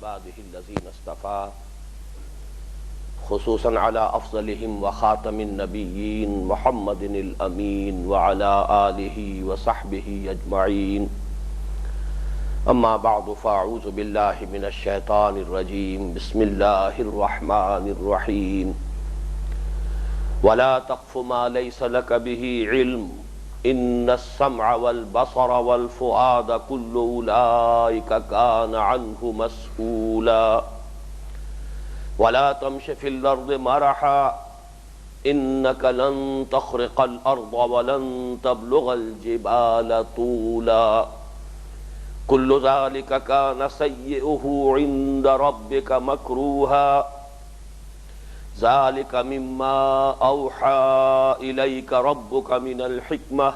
عباده الذين اصطفى خصوصا على أفضلهم وخاتم النبيين محمد الأمين وعلى آله وصحبه أجمعين. أما بعد فأعوذ بالله من الشيطان الرجيم. بسم الله الرحمن الرحيم. ولا تقف ما ليس لك به علم إن السمع والبصر والفؤاد كل أولئك كان عنه مسؤولا. ولا تمش في الأرض مرحا إنك لن تخرق الأرض ولن تبلغ الجبال طولا. كل ذلك كان سيئه عند ربك مكروها. ذلك مما أوحى إليك ربك من الحكمة.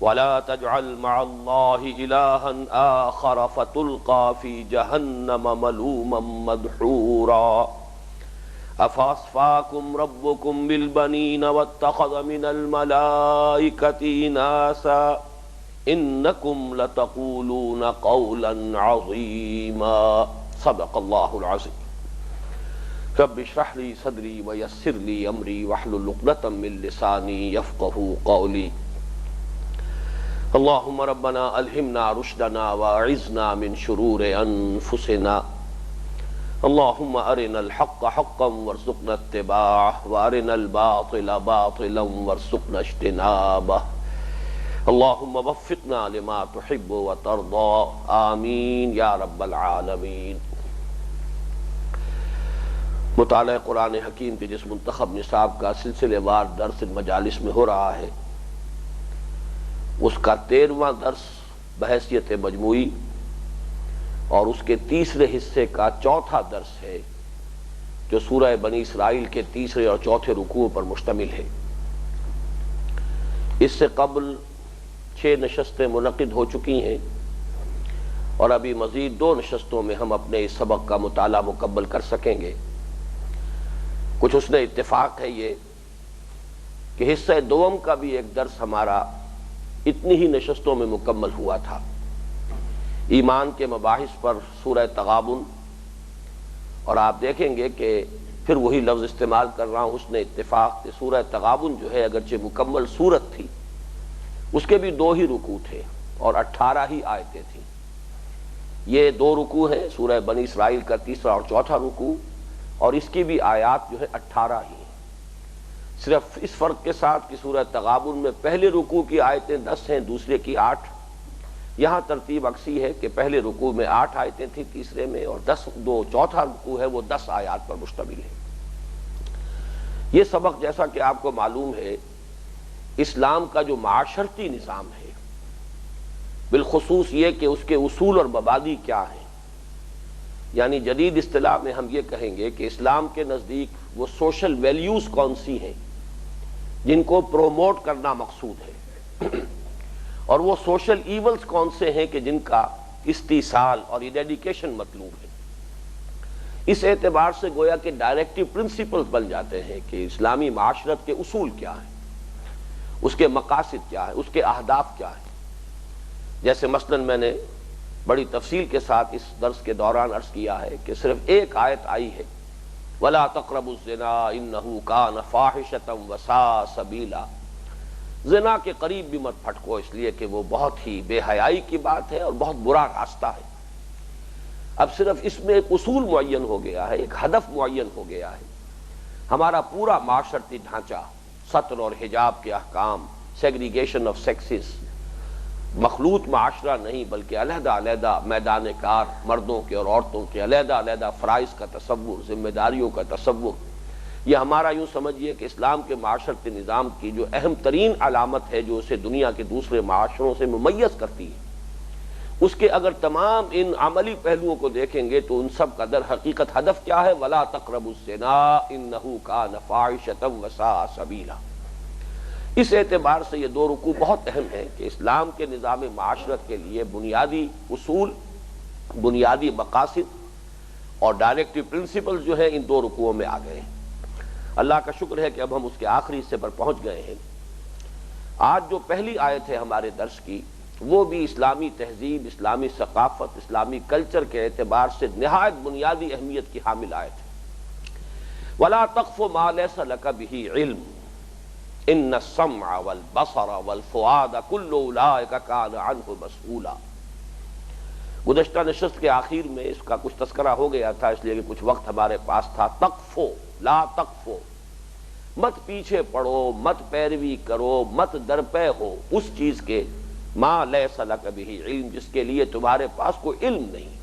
ولا تجعل مع الله إلها آخر فتلقى في جهنم ملوما مدحورا. أفأصفاكم ربكم بالبنين واتخذ من الملائكة إناثا إنكم لتقولون قولا عظيما. صدق الله العظيم. رب اشرح لي صدري ويسر لي أمري واحلل عقدة من لساني يفقهوا قولي. اللهم ربنا ألهمنا رشدنا وأعذنا من شرور أنفسنا. اللهم أرنا الحق حقا وارزقنا اتباعه وأرنا الباطل باطلا وارزقنا اجتنابه. اللهم وفقنا لما تحب وترضى. آمین یا رب العالمین. مطالعہ قرآن حکیم کے جس منتخب نصاب کا سلسلے وار درس مجالس میں ہو رہا ہے، اس کا 13واں درس بحیثیت مجموعی اور اس کے تیسرے حصے کا چوتھا درس ہے، جو سورہ بنی اسرائیل کے تیسرے اور چوتھے رکوع پر مشتمل ہے۔ اس سے قبل 6 نشستیں منعقد ہو چکی ہیں اور ابھی مزید 2 نشستوں میں ہم اپنے اس سبق کا مطالعہ مکمل کر سکیں گے۔ کچھ حسن اتفاق ہے یہ کہ حصہ دوم کا بھی ایک درس ہمارا اتنی ہی نشستوں میں مکمل ہوا تھا۔ ایمان کے مباحث پر سورہ تغابن، اور آپ دیکھیں گے کہ پھر وہی لفظ استعمال کر رہا ہوں، حسن اتفاق کہ سورہ تغابن جو ہے اگرچہ مکمل سورت تھی، اس کے بھی 2 ہی رکوع تھے اور 18 ہی آیتیں تھیں۔ یہ 2 رکوع ہیں، سورہ بنی اسرائیل کا تیسرا اور چوتھا رکوع، اور اس کی بھی آیات جو ہے 18 ہی ہیں، صرف اس فرق کے ساتھ کہ سورہ تغابن میں پہلے رکوع کی آیتیں 10 ہیں، دوسرے کی 8۔ یہاں ترتیب عکسی ہے کہ پہلے رکوع میں 8 آیتیں تھیں، تیسرے میں، اور چوتھا رکوع ہے وہ 10 آیات پر مشتمل ہے۔ یہ سبق جیسا کہ آپ کو معلوم ہے اسلام کا جو معاشرتی نظام ہے، بالخصوص یہ کہ اس کے اصول اور مبادی کیا ہیں، یعنی جدید اصطلاح میں ہم یہ کہیں گے کہ اسلام کے نزدیک وہ سوشل ویلیوز کون سی ہیں جن کو پروموٹ کرنا مقصود ہے، اور وہ سوشل ایولز کون سے ہیں کہ جن کا استیصال اور ایریڈیکیشن مطلوب ہے۔ اس اعتبار سے گویا کہ ڈائریکٹو پرنسپلز بن جاتے ہیں کہ اسلامی معاشرت کے اصول کیا ہیں، اس کے مقاصد کیا ہیں، اس کے اہداف کیا ہیں۔ جیسے مثلا میں نے بڑی تفصیل کے ساتھ اس درس کے دوران عرض کیا ہے کہ صرف ایک آیت آئی ہے، وَلَا تَقْرَبُوا الزِّنَا إِنَّهُ كَانَ فَاحِشَةً وَسَاءَ سَبِيلًا۔ زنا کے قریب بھی مت پھٹکو، اس لیے کہ وہ بہت ہی بے حیائی کی بات ہے اور بہت برا راستہ ہے۔ اب صرف اس میں ایک اصول معین ہو گیا ہے، ایک ہدف معین ہو گیا ہے۔ ہمارا پورا معاشرتی ڈھانچہ، ستر اور حجاب کے احکام، سیگریگیشن آف سیکسز، مخلوط معاشرہ نہیں بلکہ علیحدہ علیحدہ میدان کار، مردوں کے اور عورتوں کے علیحدہ علیحدہ فرائض کا تصور، ذمہ داریوں کا تصور، یہ ہمارا یوں سمجھیے کہ اسلام کے معاشرتی نظام کی جو اہم ترین علامت ہے، جو اسے دنیا کے دوسرے معاشروں سے ممیز کرتی ہے۔ اس کے اگر تمام ان عملی پہلوؤں کو دیکھیں گے تو ان سب کا در حقیقت ہدف کیا ہے؟ وَلَا تَقْرَبُوا الزِّنَا إِنَّهُ كَانَ فَاحِشَةً وَسَاءَ سَبِيلًا۔ اس اعتبار سے یہ 2 رکوع بہت اہم ہیں کہ اسلام کے نظام معاشرت کے لیے بنیادی اصول، بنیادی مقاصد اور ڈائریکٹو پرنسپل جو ہے ان 2 رکوعوں میں آ گئے ہیں۔ اللہ کا شکر ہے کہ اب ہم اس کے آخری حصے پر پہنچ گئے ہیں۔ آج جو پہلی آیت ہے ہمارے درس کی، وہ بھی اسلامی تہذیب، اسلامی ثقافت، اسلامی کلچر کے اعتبار سے نہایت بنیادی اہمیت کی حامل آیت ہے۔ وَلَا تَقْفُ مَا لَيْسَ لَكَ بِهِ عِلْمٌ إِنَّ السَّمْعَ وَالْبَصَرَ وَالْفُؤَادَ كُلُّ أُولَٰئِكَ كَانَ عَنْهُ مَسْئُولًا۔ گزشتہ نشست کے آخر میں اس کا کچھ تذکرہ ہو گیا تھا، اس لیے کہ کچھ وقت ہمارے پاس تھا۔ تقفو، لا تقفو، مت پیچھے پڑو، مت پیروی کرو، مت درپے ہو اس چیز کے ما لیس لک بہ علم، جس کے لیے تمہارے پاس کوئی علم نہیں۔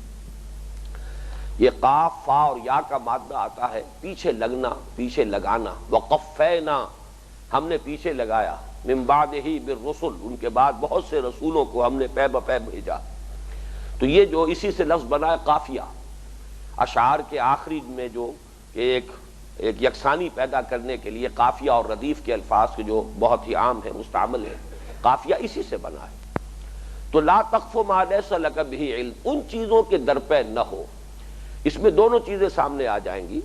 یہ قاف، فا اور یا کا مادہ آتا ہے پیچھے لگنا، پیچھے لگانا۔ وقفینا، ہم نے پیچھے لگایا، من بعدہ بالرسل، ان کے بعد بہت سے رسولوں کو ہم نے پے بپے بھیجا۔ تو یہ جو اسی سے لفظ بنا ہے قافیہ، اشعار کے آخری میں جو ایک یکسانی پیدا کرنے کے لیے قافیہ اور ردیف کے الفاظ کے جو بہت ہی عام ہیں، مستعمل ہیں، قافیہ اسی سے بنا ہے۔ تو لا تقف ما لیس لک بہ علم، ان چیزوں کے درپے نہ ہو۔ اس میں دونوں چیزیں سامنے آ جائیں گی۔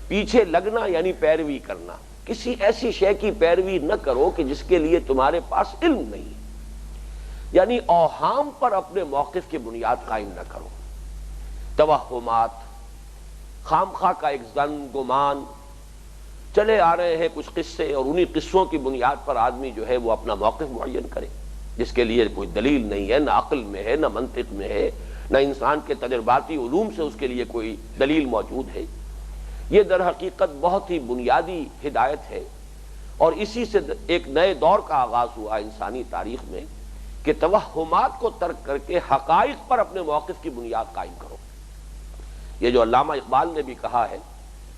پیچھے لگنا یعنی پیروی کرنا، کسی ایسی شے کی پیروی نہ کرو کہ جس کے لیے تمہارے پاس علم نہیں، یعنی اوہام پر اپنے موقف کی بنیاد قائم نہ کرو۔ توہمات، خام خواہ کا ایک ظن، گمان، چلے آ رہے ہیں کچھ قصے، اور انہی قصوں کی بنیاد پر آدمی جو ہے وہ اپنا موقف معین کرے، جس کے لیے کوئی دلیل نہیں ہے، نہ عقل میں ہے، نہ منطق میں ہے، نہ انسان کے تجرباتی علوم سے اس کے لیے کوئی دلیل موجود ہے۔ یہ در حقیقت بہت ہی بنیادی ہدایت ہے، اور اسی سے ایک نئے دور کا آغاز ہوا انسانی تاریخ میں کہ توہمات کو ترک کر کے حقائق پر اپنے موقف کی بنیاد قائم کرو۔ یہ جو علامہ اقبال نے بھی کہا ہے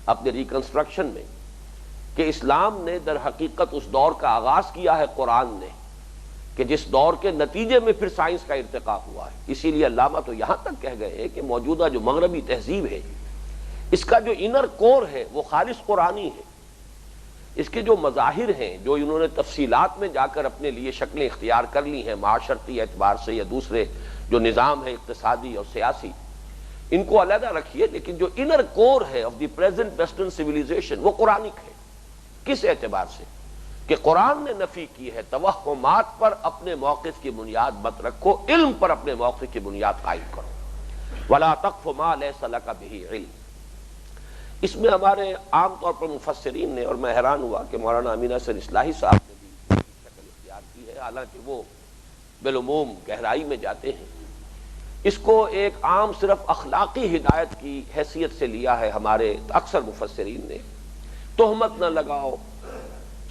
اپنے ریکنسٹرکشن میں کہ اسلام نے در حقیقت اس دور کا آغاز کیا ہے قرآن نے، کہ جس دور کے نتیجے میں پھر سائنس کا ارتقا ہوا ہے۔ اسی لیے علامہ تو یہاں تک کہہ گئے ہیں کہ موجودہ جو مغربی تہذیب ہے، اس کا جو انر کور ہے وہ خالص قرآنی ہے۔ اس کے جو مظاہر ہیں، جو انہوں نے تفصیلات میں جا کر اپنے لیے شکلیں اختیار کر لی ہیں معاشرتی اعتبار سے یا دوسرے جو نظام ہے اقتصادی اور سیاسی، ان کو علیحدہ رکھیے، لیکن جو انر کور ہے of the present western civilization وہ قرآنک ہے۔ کس اعتبار سے؟ کہ قرآن نے نفی کی ہے توہمات پر اپنے موقف کی بنیاد مت رکھو، علم پر اپنے موقف کی بنیاد قائم کرو۔ وَلَا تَقْفُ مَا لَيْسَ لَكَ بِهِ عِلْمٌ۔ اس میں ہمارے عام طور پر مفسرین نے، اور میں حیران ہوا کہ مولانا امین حسن اصلاحی صاحب نے بھی شکل اختیار کی ہے، حالانکہ وہ بالعموم گہرائی میں جاتے ہیں، اس کو ایک عام صرف اخلاقی ہدایت کی حیثیت سے لیا ہے ہمارے اکثر مفسرین نے۔ تہمت نہ لگاؤ،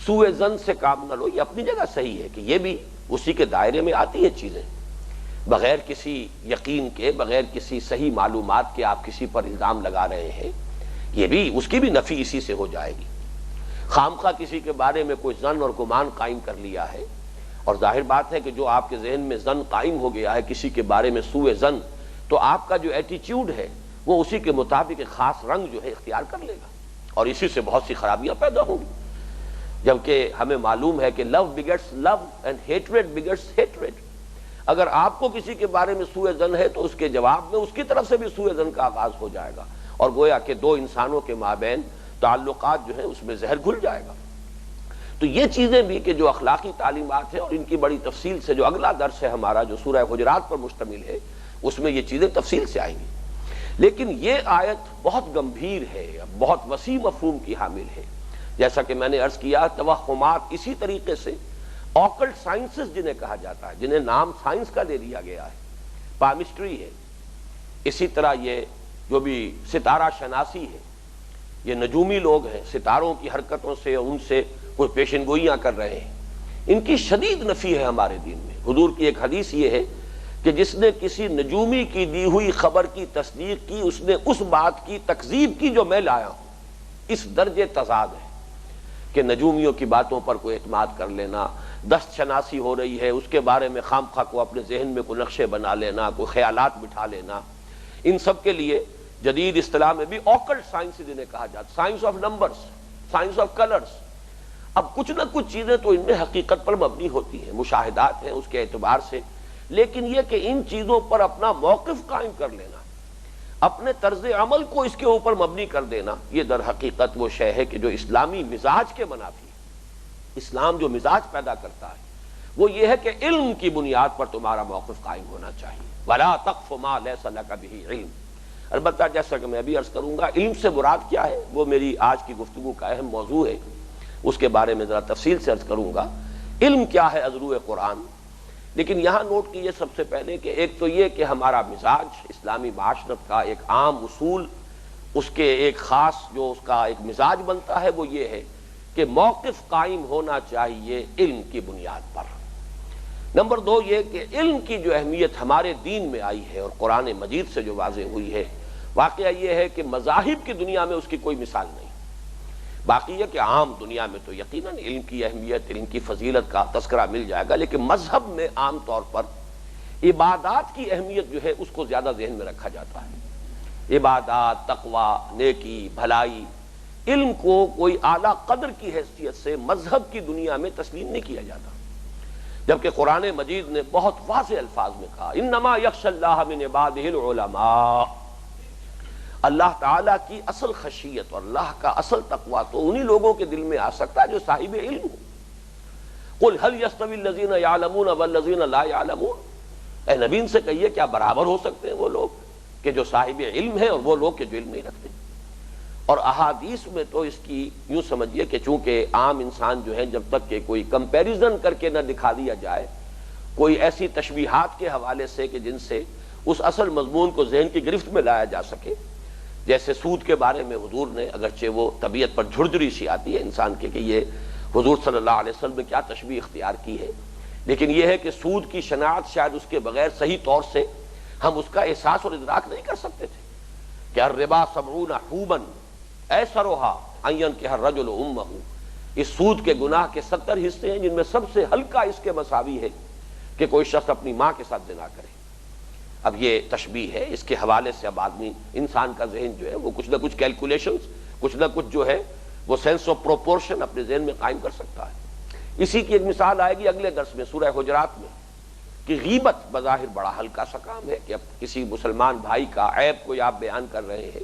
سوء ظن سے کام نہ لو، یہ اپنی جگہ صحیح ہے کہ یہ بھی اسی کے دائرے میں آتی ہیں چیزیں۔ بغیر کسی یقین کے، بغیر کسی صحیح معلومات کے آپ کسی پر الزام لگا رہے ہیں، یہ بھی اس کی بھی نفی اسی سے ہو جائے گی۔ خام خواہ کسی کے بارے میں کوئی ظن اور گمان قائم کر لیا ہے، اور ظاہر بات ہے کہ جو آپ کے ذہن میں ظن قائم ہو گیا ہے کسی کے بارے میں سوء ظن، تو آپ کا جو ایٹیچیوڈ ہے وہ اسی کے مطابق ایک خاص رنگ جو ہے اختیار کر لے گا، اور اسی سے بہت سی خرابیاں پیدا ہوں گی۔ جبکہ ہمیں معلوم ہے کہ لو بگٹس لو اینڈ ہیٹریڈ بگٹس ہیٹریڈ۔ اگر آپ کو کسی کے بارے میں سوء ظن ہے تو اس کے جواب میں اس کی طرف سے بھی سوء ظن کا آغاز ہو جائے گا، اور گویا کہ دو انسانوں کے مابین تعلقات جو ہیں اس میں زہر گھل جائے گا۔ تو یہ چیزیں بھی کہ جو اخلاقی تعلیمات ہیں، اور ان کی بڑی تفصیل سے جو اگلا درس ہے ہمارا جو سورہ حجرات پر مشتمل ہے، اس میں یہ چیزیں تفصیل سے آئیں گی۔ لیکن یہ آیت بہت گمبھیر ہے، بہت وسیع مفہوم کی حامل ہے۔ جیسا کہ میں نے عرض کیا، توہمات اسی طریقے سے آکلٹ سائنسز جنہیں کہا جاتا ہے، جنہیں نام سائنس کا دے دیا گیا ہے، پامسٹری ہے، اسی طرح یہ جو بھی ستارہ شناسی ہے، یہ نجومی لوگ ہیں، ستاروں کی حرکتوں سے ان سے کوئی پیشن گوئیاں کر رہے ہیں، ان کی شدید نفی ہے ہمارے دین میں۔ حضور کی ایک حدیث یہ ہے کہ جس نے کسی نجومی کی دی ہوئی خبر کی تصدیق کی، اس نے اس بات کی تکذیب کی جو میں لایا ہوں۔ اس درجے تضاد ہے کہ نجومیوں کی باتوں پر کوئی اعتماد کر لینا، دست شناسی ہو رہی ہے اس کے بارے میں خام خواہ کو اپنے ذہن میں کوئی نقشے بنا لینا، کوئی خیالات بٹھا لینا، ان سب کے لیے جدید اصطلاح میں بھی آکلٹ سائنس جنہیں کہا جاتا، science of numbers, science of colours. اب کچھ نہ کچھ چیزیں تو ان میں حقیقت پر مبنی ہوتی ہیں، مشاہدات ہیں اس کے اعتبار سے، لیکن یہ کہ ان چیزوں پر اپنا موقف قائم کر لینا، اپنے طرز عمل کو اس کے اوپر مبنی کر دینا، یہ در حقیقت وہ شے ہے کہ جو اسلامی مزاج کے منافی ہے۔ اسلام جو مزاج پیدا کرتا ہے وہ یہ ہے کہ علم کی بنیاد پر تمہارا موقف قائم ہونا چاہیے. وَلَا تَقْفُ مَا لَيْسَ لَكَ بِهِ علم. البتہ جیسا کہ میں ابھی عرض کروں گا علم سے مراد کیا ہے وہ میری آج کی گفتگو کا اہم موضوع ہے، اس کے بارے میں ذرا تفصیل سے عرض کروں گا. علم کیا ہے ازروع قرآن. لیکن یہاں نوٹ کیجیے سب سے پہلے کہ ایک تو یہ کہ ہمارا مزاج اسلامی معاشرت کا ایک عام اصول، اس کے ایک خاص جو اس کا ایک مزاج بنتا ہے وہ یہ ہے کہ موقف قائم ہونا چاہیے علم کی بنیاد پر. نمبر دو یہ کہ علم کی جو اہمیت ہمارے دین میں آئی ہے اور قرآن مجید سے جو واضح ہوئی ہے، واقعہ یہ ہے کہ مذاہب کی دنیا میں اس کی کوئی مثال نہیں. باقی یہ کہ عام دنیا میں تو یقیناً علم کی اہمیت، علم کی فضیلت کا تذکرہ مل جائے گا، لیکن مذہب میں عام طور پر عبادات کی اہمیت جو ہے اس کو زیادہ ذہن میں رکھا جاتا ہے. عبادات، تقوی، نیکی، بھلائی، علم کو کوئی اعلیٰ قدر کی حیثیت سے مذہب کی دنیا میں تسلیم نہیں کیا جاتا، جبکہ قرآن مجید نے بہت واضح الفاظ میں کہا انما یخشی اللہ من عبادہ العلماء. اللہ تعالیٰ کی اصل خشیت اور اللہ کا اصل تقویٰ تو انہی لوگوں کے دل میں آ سکتا ہے جو صاحب علم ہو. قل هل يستوي الذين يعلمون والذين لا يعلمون. اے نبی ان سے کہیے کیا برابر ہو سکتے ہیں وہ لوگ کہ جو صاحب علم ہے اور وہ لوگ کہ جو علم نہیں رکھتے. اور احادیث میں تو اس کی یوں سمجھیے کہ چونکہ عام انسان جو ہے جب تک کہ کوئی کمپیریزن کر کے نہ دکھا دیا جائے، کوئی ایسی تشبیہات کے حوالے سے کہ جن سے اس اصل مضمون کو ذہن کی گرفت میں لایا جا سکے، جیسے سود کے بارے میں حضور نے، اگرچہ وہ طبیعت پر جھرجھری سی آتی ہے انسان کے کہ یہ حضور صلی اللہ علیہ وسلم نے کیا تشبیہ اختیار کی ہے، لیکن یہ ہے کہ سود کی شناعت شاید اس کے بغیر صحیح طور سے ہم اس کا احساس اور ادراک نہیں کر سکتے تھے کہ الربا 70 حوبا ایسرھا ان ينكح الرجل امہ. اس سود کے گناہ کے 70 حصے ہیں جن میں سب سے ہلکا اس کے مساوی ہے کہ کوئی شخص اپنی ماں کے ساتھ زنا کرے. اب یہ تشبیہ ہے، اس کے حوالے سے اب آدمی انسان کا ذہن جو ہے وہ کچھ نہ کچھ کیلکولیشنز، کچھ نہ کچھ جو ہے وہ سینس آف پروپورشن اپنے ذہن میں قائم کر سکتا ہے. اسی کی ایک مثال آئے گی اگلے درس میں سورہ حجرات میں کہ غیبت بظاہر بڑا ہلکا سا کام ہے کہ اب کسی مسلمان بھائی کا عیب کوئی آپ بیان کر رہے ہیں،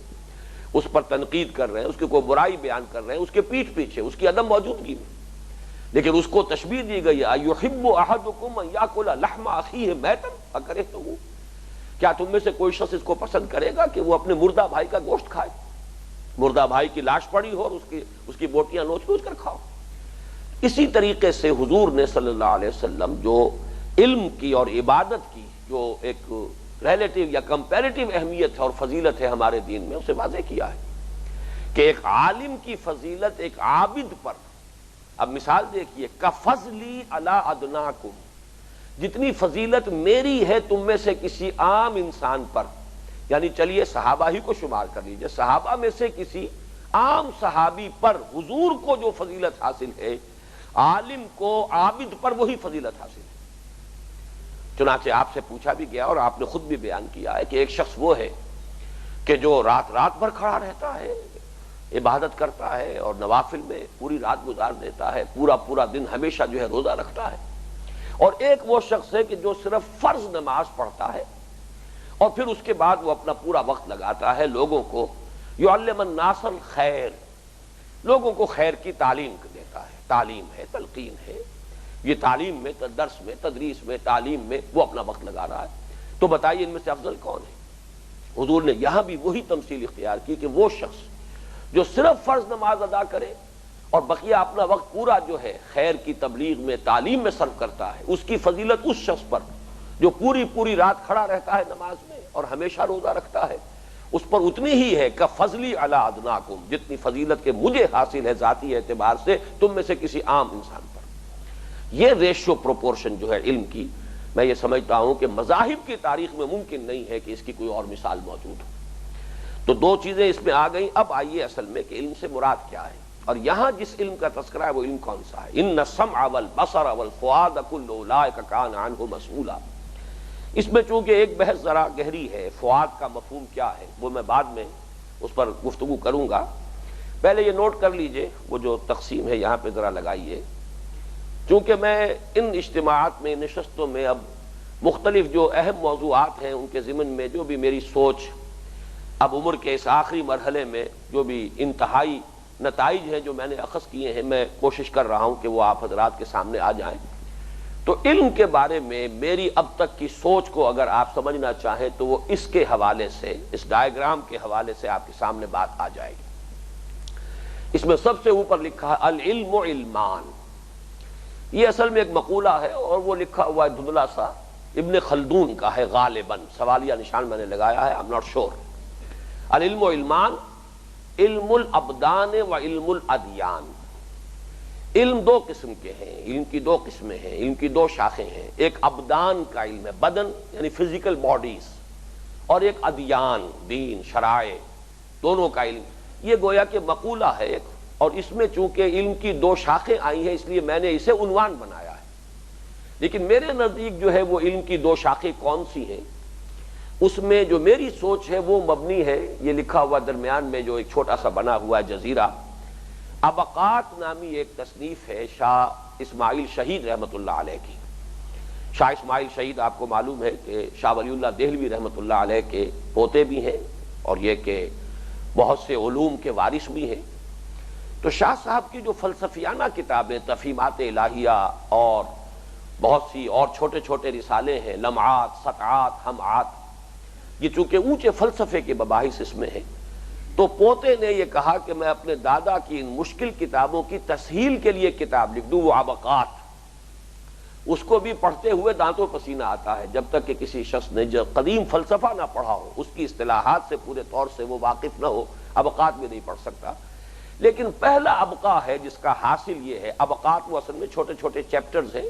اس پر تنقید کر رہے ہیں، اس کی کوئی برائی بیان کر رہے ہیں، اس کے پیٹھ پیچھے اس کی عدم موجودگی میں، لیکن اس کو تشبیہ دی گئی ہے ایحب احدکم ان یاکل لحم اخیہ میتا فکرہتموہ. کیا تم میں سے کوئی شخص اس کو پسند کرے گا کہ وہ اپنے مردہ بھائی کا گوشت کھائے؟ مردہ بھائی کی لاش پڑی ہو اور اس کی بوٹیاں نوچ نوچ کر کھاؤ. اسی طریقے سے حضور نے صلی اللہ علیہ وسلم جو علم کی اور عبادت کی جو ایک ریلیٹیو یا کمپیریٹیو اہمیت ہے اور فضیلت ہے ہمارے دین میں، اسے واضح کیا ہے کہ ایک عالم کی فضیلت ایک عابد پر، اب مثال دیکھیے کفضلی علی ادناکم، جتنی فضیلت میری ہے تم میں سے کسی عام انسان پر، یعنی چلیے صحابہ ہی کو شمار کر لیجئے، صحابہ میں سے کسی عام صحابی پر حضور کو جو فضیلت حاصل ہے، عالم کو عابد پر وہی فضیلت حاصل ہے. چنانچہ آپ سے پوچھا بھی گیا اور آپ نے خود بھی بیان کیا ہے کہ ایک شخص وہ ہے کہ جو رات رات بھر کھڑا رہتا ہے، عبادت کرتا ہے اور نوافل میں پوری رات گزار دیتا ہے، پورا دن ہمیشہ جو ہے روزہ رکھتا ہے. اور ایک وہ شخص ہے کہ جو صرف فرض نماز پڑھتا ہے اور پھر اس کے بعد وہ اپنا پورا وقت لگاتا ہے لوگوں کو یعلم الناس الخیر، لوگوں کو خیر کی تعلیم دیتا ہے. تعلیم ہے، تلقین ہے، یہ تعلیم میں، درس میں، تدریس میں، تعلیم میں وہ اپنا وقت لگا رہا ہے. تو بتائیے ان میں سے افضل کون ہے؟ حضور نے یہاں بھی وہی تمثیل اختیار کی کہ وہ شخص جو صرف فرض نماز ادا کرے اور بقیہ اپنا وقت پورا جو ہے خیر کی تبلیغ میں، تعلیم میں صرف کرتا ہے، اس کی فضیلت اس شخص پر جو پوری رات کھڑا رہتا ہے نماز میں اور ہمیشہ روزہ رکھتا ہے، اس پر اتنی ہی ہے کہ فضلی علی ادناکم، جتنی فضیلت کے مجھے حاصل ہے ذاتی اعتبار سے تم میں سے کسی عام انسان پر. یہ ریشو پروپورشن جو ہے علم کی، میں یہ سمجھتا ہوں کہ مذاہب کی تاریخ میں ممکن نہیں ہے کہ اس کی کوئی اور مثال موجود ہو. تو دو چیزیں اس میں آ گئیں. اب آئیے اصل میں کہ علم سے مراد کیا ہے، اور یہاں جس علم کا تذکرہ ہے وہ علم کون سا ہے؟ ان السمع والبصر والفؤاد کل اولئک کان عنہ مسئولا. اس میں چونکہ ایک بحث ذرا گہری ہے، فؤاد کا مفہوم کیا ہے وہ میں بعد میں اس پر گفتگو کروں گا. پہلے یہ نوٹ کر لیجئے، وہ جو تقسیم ہے یہاں پہ ذرا لگائیے، چونکہ میں ان اجتماعات میں، نشستوں میں اب مختلف جو اہم موضوعات ہیں ان کے ضمن میں جو بھی میری سوچ اب عمر کے اس آخری مرحلے میں جو بھی انتہائی نتائج ہیں جو میں نے اخذ کیے ہیں، میں کوشش کر رہا ہوں کہ وہ آپ حضرات کے سامنے آ جائیں. تو علم کے بارے میں میری اب تک کی سوچ کو اگر آپ سمجھنا چاہیں تو وہ اس کے حوالے سے، اس ڈائیگرام کے حوالے سے آپ کے سامنے بات آ جائے گی۔ اس میں سب سے اوپر لکھا ہے العلم علمان۔ یہ اصل میں ایک مقولہ ہے اور وہ لکھا ہوا ہے دھندلا سا، ابن خلدون کا ہے غالباً، سوالیہ نشان میں نے لگایا ہے، I'm not sure۔ العلم علمان، علم الابدان و علم الادیان۔ علم دو قسم کے ہیں، علم کی دو قسمیں ہیں، علم کی دو شاخیں ہیں۔ ایک ابدان کا علم ہے، بدن یعنی فزیکل باڈیز، اور ایک ادیان، دین، شرائع، دونوں کا علم۔ یہ گویا کہ مقولہ ہے ایک، اور اس میں چونکہ علم کی دو شاخیں آئی ہیں اس لیے میں نے اسے عنوان بنایا ہے۔ لیکن میرے نزدیک جو ہے وہ علم کی دو شاخیں کون سی ہیں، اس میں جو میری سوچ ہے وہ مبنی ہے، یہ لکھا ہوا درمیان میں جو ایک چھوٹا سا بنا ہوا ہے جزیرہ، ابقات نامی ایک تصنیف ہے شاہ اسماعیل شہید رحمۃ اللہ علیہ کی۔ شاہ اسماعیل شہید آپ کو معلوم ہے کہ شاہ ولی اللہ دہلوی رحمۃ اللہ علیہ کے پوتے بھی ہیں، اور یہ کہ بہت سے علوم کے وارث بھی ہیں۔ تو شاہ صاحب کی جو فلسفیانہ کتابیں تفہیمات الہیہ اور بہت سی اور چھوٹے چھوٹے رسالے ہیں، لمعات، سطعات، ہمعات، یہ چونکہ اونچے فلسفے کے مباحث اس میں ہیں، تو پوتے نے یہ کہا کہ میں اپنے دادا کی ان مشکل کتابوں کی تسہیل کے لیے کتاب لکھ دوں، وہ ابقات۔ اس کو بھی پڑھتے ہوئے دانتوں پسینہ آتا ہے، جب تک کہ کسی شخص نے جو قدیم فلسفہ نہ پڑھا ہو، اس کی اصطلاحات سے پورے طور سے وہ واقف نہ ہو، ابقات میں نہیں پڑھ سکتا۔ لیکن پہلا ابقا ہے جس کا حاصل یہ ہے، ابقات وہ اصل میں چھوٹے چھوٹے چیپٹرز ہیں،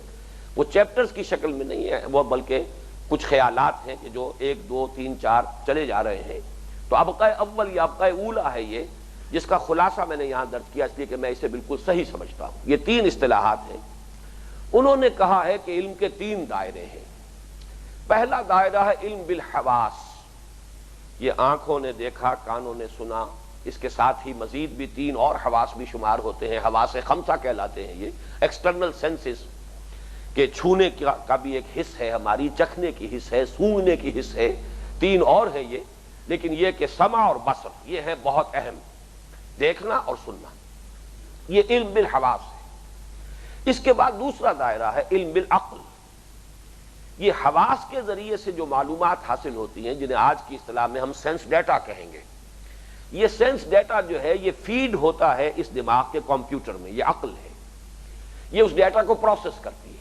وہ چیپٹرز کی شکل میں نہیں ہے، وہ بلکہ کچھ خیالات ہیں کہ جو 1 2 3 4 چلے جا رہے ہیں۔ تو ابقا اول یا ابقا اولا ہے یہ، جس کا خلاصہ میں نے یہاں درج کیا اس لیے کہ میں اسے بالکل صحیح سمجھتا ہوں۔ یہ 3 اصطلاحات ہیں۔ انہوں نے کہا ہے کہ علم کے 3 دائرے ہیں۔ پہلا دائرہ ہے علم بالحواس، یہ آنکھوں نے دیکھا، کانوں نے سنا، اس کے ساتھ ہی مزید بھی 3 اور حواس بھی شمار ہوتے ہیں، حواس خمسہ کہلاتے ہیں یہ، ایکسٹرنل سینسز، کہ چھونے کا بھی ایک حص ہے ہماری، چکھنے کی حص ہے، سونگھنے کی حص ہے، 3 اور ہیں یہ، لیکن یہ کہ سمع اور بصر یہ ہے بہت اہم، دیکھنا اور سننا، یہ علم بالحواس ہے۔ اس کے بعد دوسرا دائرہ ہے علم بالعقل، یہ حواس کے ذریعے سے جو معلومات حاصل ہوتی ہیں جنہیں آج کی اصطلاح میں ہم سینس ڈیٹا کہیں گے، یہ سینس ڈیٹا جو ہے یہ فیڈ ہوتا ہے اس دماغ کے کمپیوٹر میں، یہ عقل ہے، یہ اس ڈیٹا کو پروسیس کرتی ہے،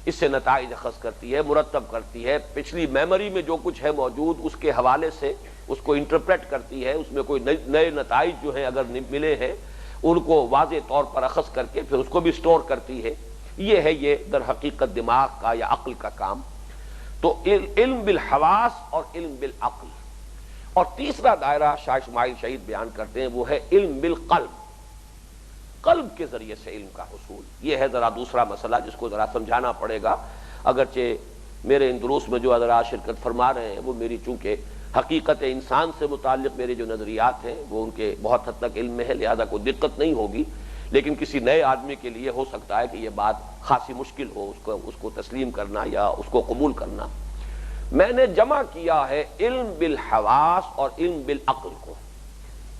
اس سے نتائج اخذ کرتی ہے، مرتب کرتی ہے، پچھلی میموری میں جو کچھ ہے موجود اس کے حوالے سے اس کو انٹرپریٹ کرتی ہے، اس میں کوئی نئے نتائج جو ہیں اگر ملے ہیں ان کو واضح طور پر اخذ کر کے پھر اس کو بھی سٹور کرتی ہے۔ یہ ہے یہ در حقیقت دماغ کا یا عقل کا کام۔ تو علم بالحواس اور علم بالعقل۔ اور تیسرا دائرہ شاہ اسماعیل شہید بیان کرتے ہیں وہ ہے علم بالقلب، قلب کے ذریعے سے علم کا حصول۔ یہ ہے ذرا دوسرا مسئلہ جس کو ذرا سمجھانا پڑے گا، اگرچہ میرے ان دروس میں جو حضرات شرکت فرما رہے ہیں وہ میری چونکہ حقیقت انسان سے متعلق میرے جو نظریات ہیں وہ ان کے بہت حد تک علم میں ہے، لہذا کوئی دقت نہیں ہوگی، لیکن کسی نئے آدمی کے لیے ہو سکتا ہے کہ یہ بات خاصی مشکل ہو اس کو تسلیم کرنا یا اس کو قبول کرنا۔ میں نے جمع کیا ہے علم بالحواس اور علم بالعقل کو۔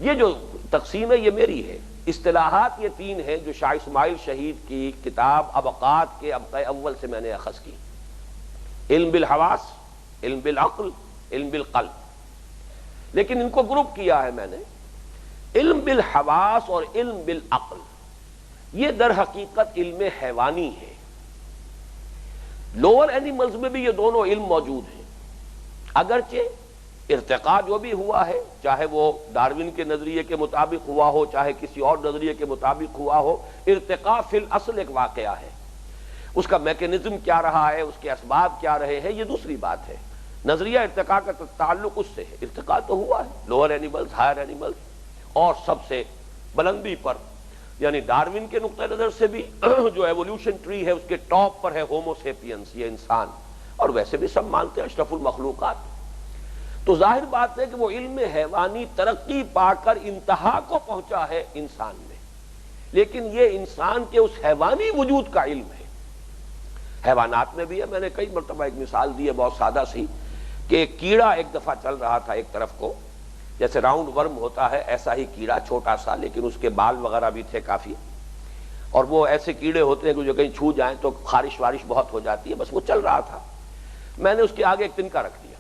یہ جو تقسیم ہے یہ میری ہے، اصطلاحات یہ 3 ہیں جو شاہ اسماعیل شہید کی کتاب ابقات کے ابقۂ اول سے میں نے اخذ کی، علم بالحواس، علم بالعقل، علم بالقلب۔ لیکن ان کو گروپ کیا ہے میں نے، علم بالحواس اور علم بالعقل یہ در حقیقت علم حیوانی ہے۔ لوور اینیملز میں بھی یہ دونوں علم موجود ہیں، اگرچہ ارتقاء جو بھی ہوا ہے، چاہے وہ ڈارون کے نظریے کے مطابق ہوا ہو چاہے کسی اور نظریے کے مطابق ہوا ہو، ارتقاء فی الاصل ایک واقعہ ہے، اس کا میکینزم کیا رہا ہے، اس کے اسباب کیا رہے ہیں، یہ دوسری بات ہے۔ نظریہ ارتقاء کا تعلق اس سے ہے، ارتقاء تو ہوا ہے، لوور اینیملز، ہائر اینیملز، اور سب سے بلندی پر یعنی ڈارون کے نقطہ نظر سے بھی جو ایولیوشن ٹری ہے اس کے ٹاپ پر ہے ہومو سیپینس، یہ انسان، اور ویسے بھی سب مانتے ہیں اشرف المخلوقات۔ تو ظاہر بات ہے کہ وہ علم حیوانی ترقی پا کر انتہا کو پہنچا ہے انسان میں، لیکن یہ انسان کے اس حیوانی وجود کا علم ہے۔ حیوانات میں بھی ہے، میں نے کئی مرتبہ ایک مثال دی ہے بہت سادہ سی، کہ ایک کیڑا ایک دفعہ چل رہا تھا ایک طرف کو، جیسے راؤنڈ ورم ہوتا ہے ایسا ہی کیڑا چھوٹا سا، لیکن اس کے بال وغیرہ بھی تھے کافی، اور وہ ایسے کیڑے ہوتے ہیں کہ جو کہیں چھو جائیں تو خارش وارش بہت ہو جاتی ہے. بس وہ چل رہا تھا. میں نے اس کے آگے ایک تنکا رکھ دیا.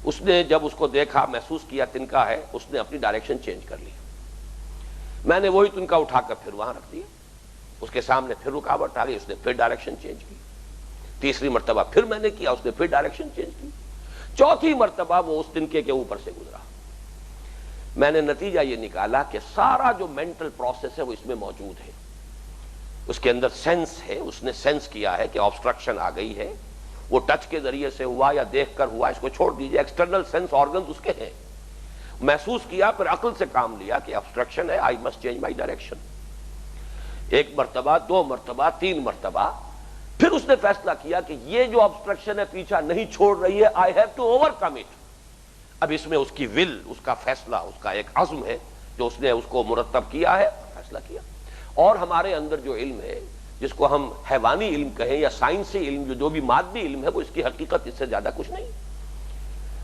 اس نے جب اس کو دیکھا, محسوس کیا تنکا ہے, اس نے اپنی ڈائریکشن چینج کر لی. میں نے وہی تنکا اٹھا کر پھر وہاں رکھ دیا. اس کے سامنے پھر رکاوٹ آ گئی, اس نے پھر ڈائریکشن چینج کی. تیسری مرتبہ پھر میں نے کیا, اس نے پھر ڈائریکشن چینج کی. چوتھی مرتبہ وہ اس تنکے کے اوپر سے گزرا. میں نے نتیجہ یہ نکالا کہ سارا جو مینٹل پروسیس ہے وہ اس میں موجود ہے. اس کے اندر سینس ہے, اس نے سینس کیا ہے کہ آبسٹرکشن آ گئی ہے. وہ ٹچ کے ذریعے سے ہوا یا دیکھ کر ہوا, اس کو چھوڑ دیجئے, ایکسٹرنل سینس آرگنز اس کے ہیں. محسوس کیا, پھر عقل سے کام لیا کہ آبسٹرکشن ہے, I must change my direction. ایک مرتبہ, دو مرتبہ, تین مرتبہ. پھر اس نے فیصلہ کیا کہ یہ جو آبسٹرکشن ہے پیچھا نہیں چھوڑ رہی ہے, I have to overcome it. اب اس میں اس کی ول, اس کا فیصلہ, اس کا ایک عزم ہے جو اس نے اس کو مرتب کیا ہے, فیصلہ کیا. اور ہمارے اندر جو علم ہے, جس کو ہم حیوانی علم کہیں یا سائنسی علم, جو بھی مادی علم ہے, وہ اس کی حقیقت اس سے زیادہ کچھ نہیں.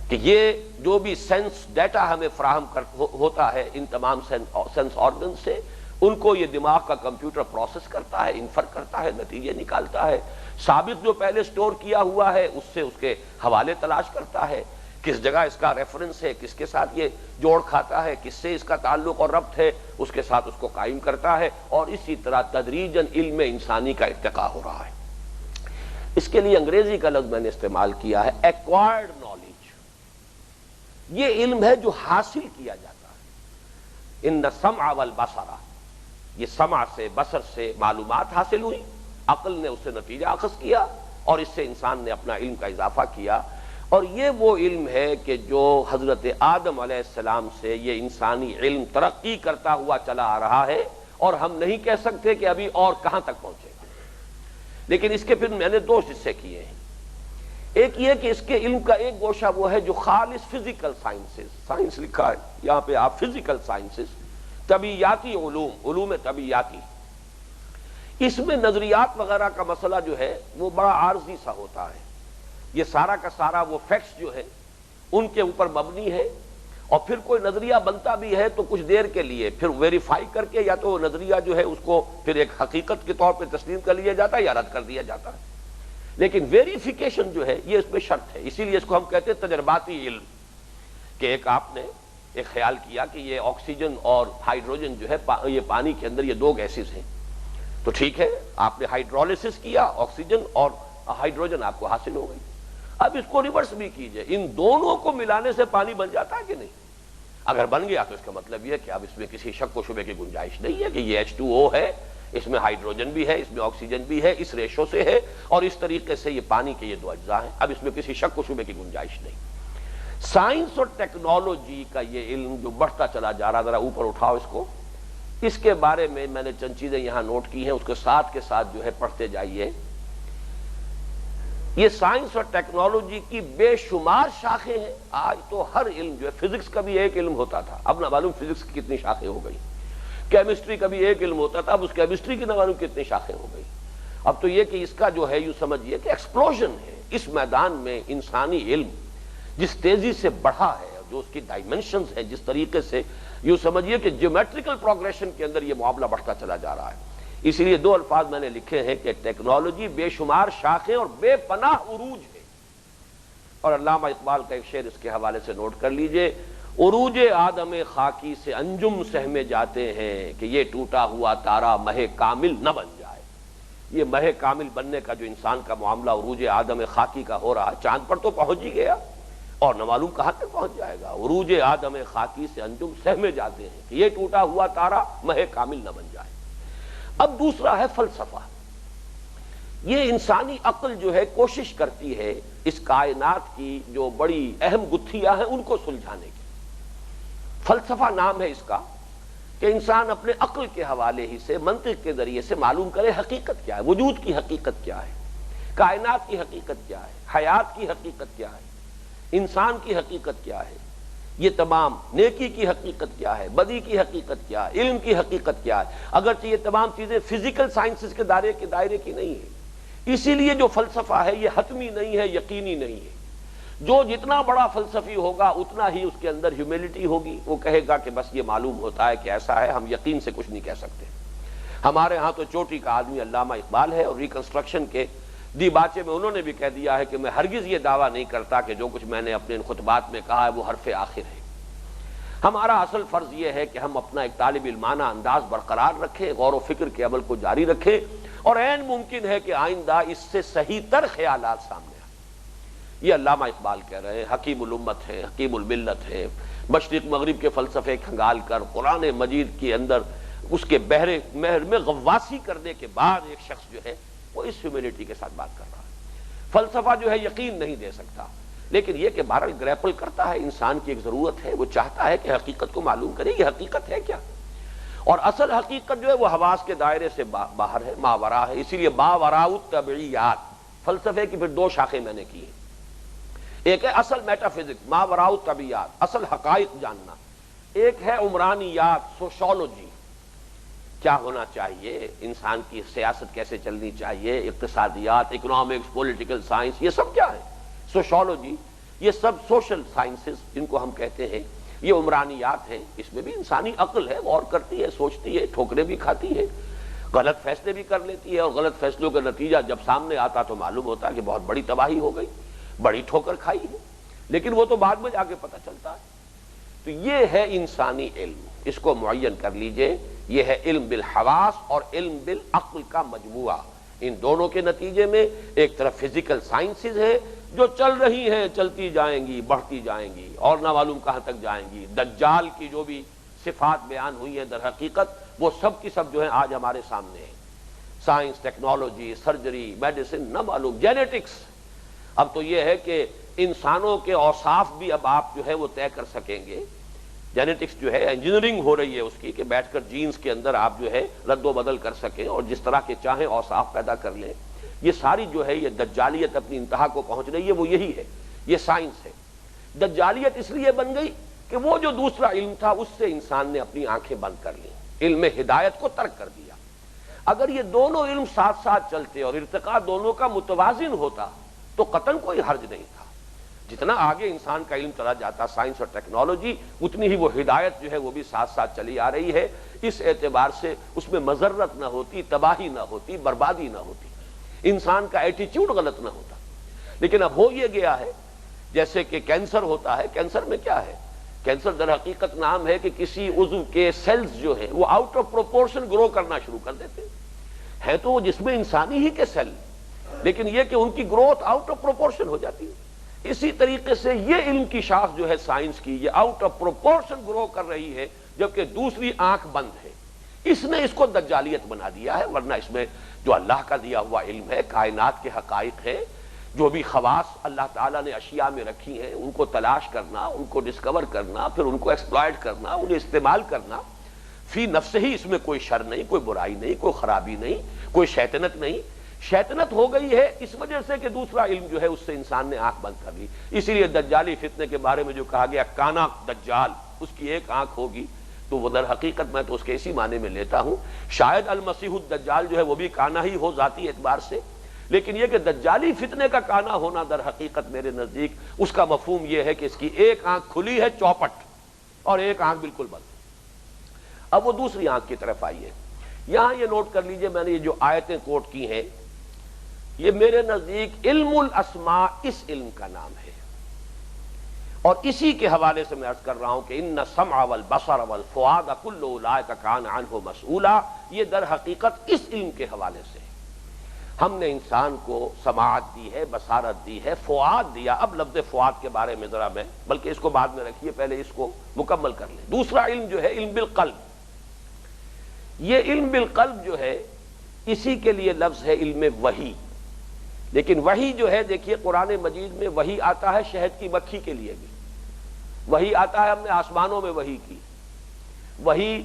کہ یہ جو بھی سینس ڈیٹا ہمیں فراہم ہوتا ہے ان تمام سینس آرگن سے, ان کو یہ دماغ کا کمپیوٹر پروسیس کرتا ہے, انفر کرتا ہے, نتیجے نکالتا ہے. ثابت جو پہلے سٹور کیا ہوا ہے اس سے اس کے حوالے تلاش کرتا ہے, کس جگہ اس کا ریفرنس ہے, کس کے ساتھ یہ جوڑ کھاتا ہے, کس سے اس کا تعلق اور ربط ہے, اس کے ساتھ اس کو قائم کرتا ہے. اور اسی طرح تدریجاً علم انسانی کا ارتقاء ہو رہا ہے. اس کے لیے انگریزی کا لفظ میں نے استعمال کیا ہے ایکوائرڈ نالج. یہ علم ہے جو حاصل کیا جاتا ہے. ان السمع والبصر, یہ سمع سے, بصر سے معلومات حاصل ہوئی, عقل نے اس سے نتیجہ اخذ کیا, اور اس سے انسان نے اپنا علم کا اضافہ کیا. اور یہ وہ علم ہے کہ جو حضرت آدم علیہ السلام سے یہ انسانی علم ترقی کرتا ہوا چلا آ رہا ہے, اور ہم نہیں کہہ سکتے کہ ابھی اور کہاں تک پہنچے گا. لیکن اس کے پھر میں نے دو حصے کیے ہیں. ایک یہ کہ اس کے علم کا ایک گوشہ وہ ہے جو خالص فزیکل سائنسز, سائنس لکھا ہے یہاں پہ آپ, فزیکل سائنسز, طبیعیاتی علوم, علوم طبیعیاتی. اس میں نظریات وغیرہ کا مسئلہ جو ہے وہ بڑا عارضی سا ہوتا ہے. یہ سارا کا سارا وہ فیکٹس جو ہے ان کے اوپر مبنی ہے, اور پھر کوئی نظریہ بنتا بھی ہے تو کچھ دیر کے لیے پھر ویریفائی کر کے یا تو نظریہ جو ہے اس کو پھر ایک حقیقت کے طور پہ تسلیم کر لیا جاتا ہے یا رد کر دیا جاتا ہے. لیکن ویریفیکیشن جو ہے یہ اس میں شرط ہے. اسی لیے اس کو ہم کہتے ہیں تجرباتی علم. کہ ایک آپ نے ایک خیال کیا کہ یہ آکسیجن اور ہائیڈروجن جو ہے یہ پانی کے اندر یہ دو گیسز ہیں, تو ٹھیک ہے, آپ نے ہائیڈرولسس کیا, آکسیجن اور ہائیڈروجن آپ کو حاصل ہو گئی. اب اس کو ریورس بھی کیجئے, ان دونوں کو ملانے سے پانی بن جاتا ہے کہ نہیں؟ اگر بن گیا تو اس کا مطلب یہ ہے کہ اب اس میں کسی شک و شبے کی گنجائش نہیں ہے کہ یہ H2O ہے, اس میں ہائیڈروجن بھی ہے, اس میں آکسیجن بھی ہے, اس ریشو سے ہے, اور اس طریقے سے یہ پانی کے یہ دو اجزاء ہیں. اب اس میں کسی شک و شبے کی گنجائش نہیں. سائنس اور ٹیکنالوجی کا یہ علم جو بڑھتا چلا جا رہا, ذرا اوپر اٹھاؤ اس کو. اس کے بارے میں نے چند چیزیں یہاں نوٹ کی ہیں, اس کے ساتھ جو ہے پڑھتے جائیے. یہ سائنس اور ٹیکنالوجی کی بے شمار شاخیں ہیں. آج تو ہر علم جو ہے, فزکس کا بھی ایک علم ہوتا تھا, اب نہ معلوم فزکس کی کتنی شاخیں ہو گئی. کیمسٹری کا بھی ایک علم ہوتا تھا, اب اس کیمسٹری کی نہ معلوم کتنی شاخیں ہو گئی. اب تو یہ کہ اس کا جو ہے یوں سمجھیے کہ ایکسپلوژن ہے اس میدان میں. انسانی علم جس تیزی سے بڑھا ہے, جو اس کی ڈائمنشنز ہیں, جس طریقے سے یوں سمجھیے کہ جیومیٹریکل پروگریشن کے اندر یہ معاملہ بڑھتا چلا جا رہا ہے. اسی لیے دو الفاظ میں نے لکھے ہیں کہ ٹیکنالوجی بے شمار شاخیں اور بے پناہ عروج ہے. اور علامہ اقبال کا ایک شعر اس کے حوالے سے نوٹ کر لیجئے, عروج آدم خاکی سے انجم سہمے جاتے ہیں کہ یہ ٹوٹا ہوا تارا مہ کامل نہ بن جائے. یہ مہ کامل بننے کا جو انسان کا معاملہ عروج آدم خاکی کا ہو رہا ہے, چاند پر تو پہنچ ہی گیا اور نہ معلوم کہاں تک پہنچ جائے گا. عروج آدم خاکی سے انجم سہمے جاتے ہیں کہ یہ ٹوٹا ہوا تارا مہ کامل نہ بن جائے. اب دوسرا ہے فلسفہ. یہ انسانی عقل جو ہے کوشش کرتی ہے اس کائنات کی جو بڑی اہم گتھیاں ہیں ان کو سلجھانے کی. فلسفہ نام ہے اس کا, کہ انسان اپنے عقل کے حوالے ہی سے, منطق کے ذریعے سے معلوم کرے حقیقت کیا ہے, وجود کی حقیقت کیا ہے, کائنات کی حقیقت کیا ہے, حیات کی حقیقت کیا ہے, انسان کی حقیقت کیا ہے, یہ تمام نیکی کی حقیقت کیا ہے, بدی کی حقیقت کیا ہے, علم کی حقیقت کیا ہے. اگرچہ یہ تمام چیزیں فزیکل سائنسز کے دائرے کی نہیں ہے, اسی لیے جو فلسفہ ہے یہ حتمی نہیں ہے, یقینی نہیں ہے. جو جتنا بڑا فلسفی ہوگا اتنا ہی اس کے اندر ہیوملٹی ہوگی. وہ کہے گا کہ بس یہ معلوم ہوتا ہے کہ ایسا ہے, ہم یقین سے کچھ نہیں کہہ سکتے. ہمارے ہاں تو چوٹی کا آدمی علامہ اقبال ہے، اور ریکنسٹرکشن کے دیباچے میں انہوں نے بھی کہہ دیا ہے کہ میں ہرگز یہ دعویٰ نہیں کرتا کہ جو کچھ میں نے اپنے ان خطبات میں کہا ہے وہ حرف آخر ہے۔ ہمارا اصل فرض یہ ہے کہ ہم اپنا ایک طالب علمانہ انداز برقرار رکھیں، غور و فکر کے عمل کو جاری رکھیں، اور عین ممکن ہے کہ آئندہ اس سے صحیح تر خیالات سامنے آئیں۔ یہ علامہ اقبال کہہ رہے ہیں، حکیم الامت ہے، حکیم الملت ہے، مشرق مغرب کے فلسفے کھنگال کر قرآن مجید کے اندر اس کے بحر مہر میں غواصی کرنے کے بعد ایک شخص جو ہے وہ اس ہیومینٹی کے ساتھ بات کر رہا ہے۔ فلسفہ جو ہے یقین نہیں دے سکتا، لیکن یہ کہ بہرحال گریپل کرتا ہے، انسان کی ایک ضرورت ہے، وہ چاہتا ہے کہ حقیقت کو معلوم کرے، یہ حقیقت ہے کیا، اور اصل حقیقت جو ہے وہ حواس کے دائرے سے باہر ہے، ماورا ہے۔ اسی لیے باوراء الطبعیات فلسفے کی پھر دو شاخیں میں نے کی ہیں، ایک ہے اصل میٹا فزکس، ماوراء الطبعیات اصل حقائق جاننا، ایک ہے عمرانیات، سوشولوجی، کیا ہونا چاہیے، انسان کی سیاست کیسے چلنی چاہیے، اقتصادیات، اکنامکس، پولیٹیکل سائنس، یہ سب کیا ہے، سوشولوجی، یہ سب سوشل سائنسز جن کو ہم کہتے ہیں، یہ عمرانیات ہیں۔ اس میں بھی انسانی عقل ہے، غور کرتی ہے، سوچتی ہے، ٹھوکریں بھی کھاتی ہے، غلط فیصلے بھی کر لیتی ہے، اور غلط فیصلوں کا نتیجہ جب سامنے آتا تو معلوم ہوتا ہے کہ بہت بڑی تباہی ہو گئی، بڑی ٹھوکر کھائی ہے، لیکن وہ تو بعد میں جا کے پتہ چلتا ہے۔ تو یہ ہے انسانی علم، اس کو معین کر لیجئے، یہ ہے علم بالحواس اور علم بالعقل کا مجموعہ۔ ان دونوں کے نتیجے میں ایک طرف فزیکل سائنسز ہے جو چل رہی ہیں، چلتی جائیں گی، بڑھتی جائیں گی، اور نہ معلوم کہاں تک جائیں گی۔ دجال کی جو بھی صفات بیان ہوئی ہیں در حقیقت وہ سب کی سب جو ہیں آج ہمارے سامنے ہیں۔ سائنس، ٹیکنالوجی، سرجری، میڈیسن، نہ معلوم جینیٹکس، اب تو یہ ہے کہ انسانوں کے اوصاف بھی اب آپ جو ہے وہ طے کر سکیں گے۔ جینیٹکس جو ہے انجینئرنگ ہو رہی ہے اس کی کہ بیٹھ کر جینز کے اندر آپ جو ہے رد و بدل کر سکیں اور جس طرح کے چاہیں اوصاف پیدا کر لیں۔ یہ ساری جو ہے یہ دجالیت اپنی انتہا کو پہنچ رہی ہے، وہ یہی ہے، یہ سائنس ہے۔ دجالیت اس لیے بن گئی کہ وہ جو دوسرا علم تھا اس سے انسان نے اپنی آنکھیں بند کر لیں، علم ہدایت کو ترک کر دیا۔ اگر یہ دونوں علم ساتھ ساتھ چلتے اور ارتقاء دونوں کا متوازن ہوتا تو قطعاً کوئی حرج نہیں تھا۔ جتنا آگے انسان کا علم چلا جاتا سائنس اور ٹیکنالوجی، اتنی ہی وہ ہدایت جو ہے وہ بھی ساتھ ساتھ چلی آ رہی ہے۔ اس اعتبار سے اس میں مضرت نہ ہوتی، تباہی نہ ہوتی، بربادی نہ ہوتی، انسان کا ایٹیچیوڈ غلط نہ ہوتا۔ لیکن اب ہو یہ گیا ہے جیسے کہ کینسر ہوتا ہے، کینسر میں کیا ہے، کینسر در حقیقت نام ہے کہ کسی عضو کے سیلز جو ہیں وہ آؤٹ آف پروپورشن گرو کرنا شروع کر دیتے ہیں تو وہ جسم انسانی ہی کے سیل، لیکن یہ کہ ان کی گروتھ آؤٹ آف پروپورشن ہو جاتی ہے۔ اسی طریقے سے یہ علم کی شاخ جو ہے سائنس کی، یہ آؤٹ آف پروپورشن گرو کر رہی ہے، جبکہ دوسری آنکھ بند ہے۔ اس نے اس کو دجالیت بنا دیا ہے، ورنہ اس میں جو اللہ کا دیا ہوا علم ہے، کائنات کے حقائق ہے، جو بھی خواص اللہ تعالیٰ نے اشیاء میں رکھی ہیں ان کو تلاش کرنا، ان کو ڈسکور کرنا، پھر ان کو ایکسپلائٹ کرنا، انہیں استعمال کرنا، فی نفس ہی اس میں کوئی شر نہیں، کوئی برائی نہیں، کوئی خرابی نہیں، کوئی شیطنت نہیں۔ شیطنت ہو گئی ہے اس وجہ سے کہ دوسرا علم جو ہے اس سے انسان نے آنکھ بند کر لی۔ اسی لیے دجالی فتنے کے بارے میں جو کہا گیا کانا دجال، اس کی ایک آنکھ ہوگی، تو وہ در حقیقت میں تو اس کے اسی معنی میں لیتا ہوں، شاید المسیح الدجال جو ہے وہ بھی کانا ہی ہو ذاتی اعتبار سے، لیکن یہ کہ دجالی فتنے کا کانا ہونا در حقیقت میرے نزدیک اس کا مفہوم یہ ہے کہ اس کی ایک آنکھ کھلی ہے چوپٹ اور ایک آنکھ بالکل بند۔ اب وہ دوسری آنکھ کی طرف آئیے، یہاں یہ نوٹ کر لیجئے، میں نے یہ جو آیتیں کوٹ کی ہیں یہ میرے نزدیک علم الاسماء اس علم کا نام ہے، اور اسی کے حوالے سے میں عرض کر رہا ہوں کہ ان السمع والبصر والفؤاد کل اولئک کان عنہ مسئولا، یہ در حقیقت اس علم کے حوالے سے ہم نے انسان کو سماعت دی ہے، بصارت دی ہے، فؤاد دیا۔ اب لفظ فؤاد کے بارے میں ذرا میں، بلکہ اس کو بعد میں رکھیے، پہلے اس کو مکمل کر لیں۔ دوسرا علم جو ہے علم بالقلب، یہ علم بالقلب جو ہے اسی کے لیے لفظ ہے علم وحی، لیکن وحی جو ہے دیکھیے قرآن مجید میں وحی آتا ہے شہد کی مکھی کے لیے بھی، وحی آتا ہے ہم نے آسمانوں میں وحی کی، وحی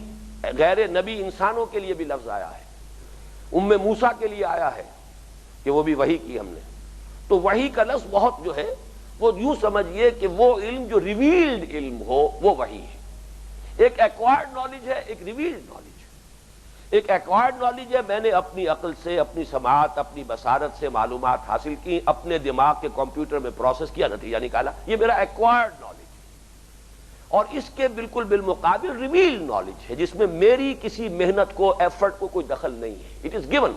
غیر نبی انسانوں کے لیے بھی لفظ آیا ہے، ام موسیٰ کے لیے آیا ہے کہ وہ بھی وحی کی ہم نے۔ تو وحی کا لفظ بہت جو ہے وہ یوں سمجھیے کہ وہ علم جو ریویلڈ علم ہو وہ وحی ہے۔ ایک ایکوائرڈ نالج ہے، ایک ریویلڈ نالج ہے۔ ایک ایکوائرڈ نالج ہے، میں نے اپنی عقل سے، اپنی سماعت، اپنی بصارت سے معلومات حاصل کی، اپنے دماغ کے کمپیوٹر میں پروسیس کیا، نتیجہ نکالا، یہ میرا ایکوائرڈ نالج ہے۔ اور اس کے بالکل بالمقابل ریویل نالج ہے جس میں میری کسی محنت کو ایفرٹ کو کوئی دخل نہیں ہے. اٹ از گیون،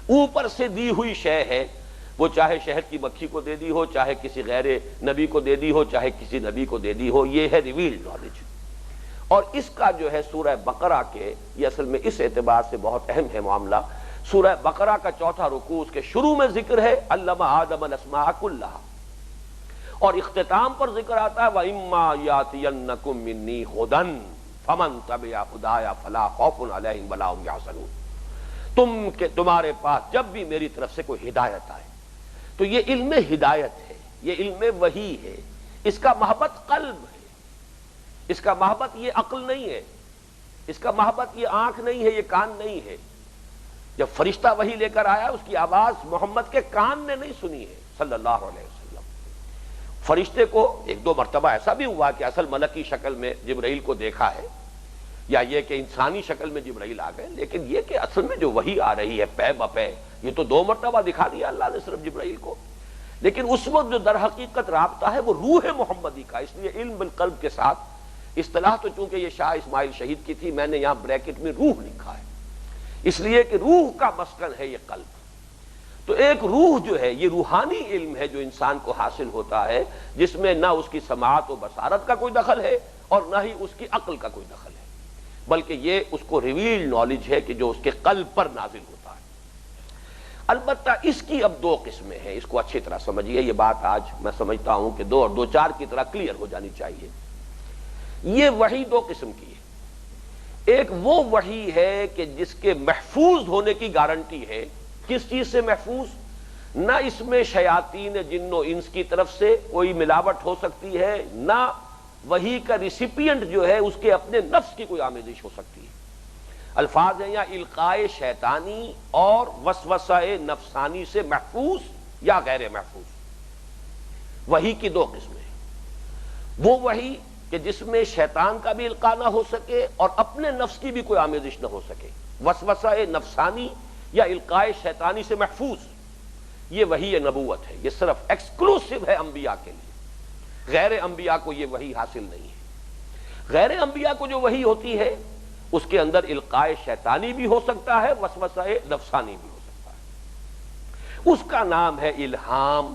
اوپر سے دی ہوئی شے ہے، وہ چاہے شہد کی مکھی کو دے دی ہو، چاہے کسی غیر نبی کو دے دی ہو، چاہے کسی نبی کو دے دی ہو، یہ ہے ریویل نالج. اور اس کا جو ہے سورہ بقرہ کے، یہ اصل میں اس اعتبار سے بہت اہم ہے معاملہ، سورہ بقرہ کا چوتھا رکوع اس کے شروع میں ذکر ہے علم آدم الاسماء کلھا، اور اختتام پر ذکر آتا ہے وَإِمَّا يَأْتِيَنَّكُم مِّنِّي هُدًى فَمَن تَبِعَ هُدَايَ فَلَا خَوْفٌ عَلَيْهِمْ وَلَا هُمْ يَحْزَنُونَ. تمہارے پاس جب بھی میری طرف سے کوئی ہدایت آئے، تو یہ علم ہدایت ہے، یہ علم وحی ہے، اس کا محبت قلب ہے، اس کا محبت یہ عقل نہیں ہے، اس کا محبت یہ آنکھ نہیں ہے، یہ کان نہیں ہے. جب فرشتہ وحی لے کر آیا اس کی آواز محمد کے کان نے نہیں سنی ہے صلی اللہ علیہ وسلم. فرشتے کو ایک دو مرتبہ ایسا بھی ہوا کہ اصل ملکی شکل میں جبرائیل کو دیکھا ہے، یا یہ کہ انسانی شکل میں جبرائیل آ گئے، لیکن یہ کہ اصل میں جو وحی آ رہی ہے پے بپے، یہ تو 2 مرتبہ دکھا دیا اللہ نے صرف جبرائیل کو. لیکن اس وقت جو در حقیقت رابطہ ہے وہ روح محمدی کا. اس لیے علم بالقلب کے ساتھ اصطلاح تو چونکہ یہ شاہ اسماعیل شہید کی تھی، میں نے یہاں بریکٹ میں روح لکھا ہے، اس لیے کہ روح کا مسکن ہے یہ قلب. تو ایک روح جو ہے یہ روحانی علم ہے جو انسان کو حاصل ہوتا ہے، جس میں نہ اس کی سماعت و بصارت کا کوئی دخل ہے اور نہ ہی اس کی عقل کا کوئی دخل ہے، بلکہ یہ اس کو ریویل نالج ہے کہ جو اس کے قلب پر نازل ہوتا ہے. البتہ اس کی اب 2 قسمیں ہیں، اس کو اچھی طرح سمجھیے. یہ بات آج میں سمجھتا ہوں کہ 2 اور 2 4 کی طرح کلیئر ہو جانی چاہیے. یہ وحی 2 قسم کی ہے. ایک وہ وحی ہے کہ جس کے محفوظ ہونے کی گارنٹی ہے. کس چیز سے محفوظ؟ نہ اس میں شیاطین جن و انس کی طرف سے کوئی ملاوٹ ہو سکتی ہے، نہ وحی کا ریسیپینٹ جو ہے اس کے اپنے نفس کی کوئی آمیزش ہو سکتی ہے. الفاظ ہیں یا القائے شیطانی اور وسوسہ نفسانی سے محفوظ یا غیر محفوظ. وحی کی 2 قسمیں ہیں. وہ وحی کہ جس میں شیطان کا بھی القاء نہ ہو سکے اور اپنے نفس کی بھی کوئی آمیزش نہ ہو سکے، وسوسہ نفسانی یا القائے شیطانی سے محفوظ. یہ وحی نبوت ہے، یہ صرف ایکسکلوسیو ہے انبیاء کے لیے، غیر انبیاء کو یہ وحی حاصل نہیں ہے. غیر انبیاء کو جو وحی ہوتی ہے اس کے اندر القائے شیطانی بھی ہو سکتا ہے، وسوسہ نفسانی بھی ہو سکتا ہے. اس کا نام ہے الہام.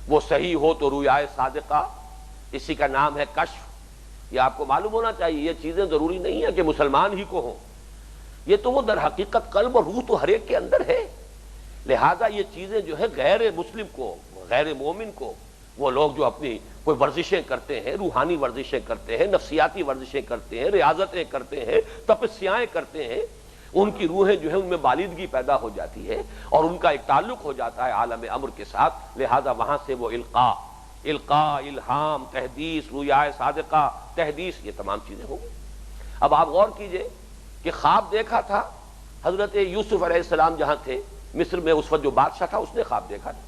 وہ صحیح ہو تو رؤیائے صادقہ، اسی کا نام ہے کشف. یہ آپ کو معلوم ہونا چاہیے، یہ چیزیں ضروری نہیں ہے کہ مسلمان ہی کو ہوں، یہ تو وہ در حقیقت قلب اور روح تو ہر ایک کے اندر ہے. لہذا یہ چیزیں جو ہے غیر مسلم کو، غیر مومن کو، وہ لوگ جو اپنی کوئی ورزشیں کرتے ہیں، روحانی ورزشیں کرتے ہیں، نفسیاتی ورزشیں کرتے ہیں، ریاضتیں کرتے ہیں، تپسیائیں کرتے ہیں، ان کی روحیں جو ہے ان میں بالندگی پیدا ہو جاتی ہے اور ان کا ایک تعلق ہو جاتا ہے عالم امر کے ساتھ. لہذا وہاں سے وہ القاء، الہام، تحدیث، رؤیائے صادقہ، تحدیث، یہ تمام چیزیں ہوں گی. اب آپ غور کیجئے کہ خواب دیکھا تھا حضرت یوسف علیہ السلام جہاں تھے مصر میں، اس وقت جو بادشاہ تھا اس نے خواب دیکھا تھا،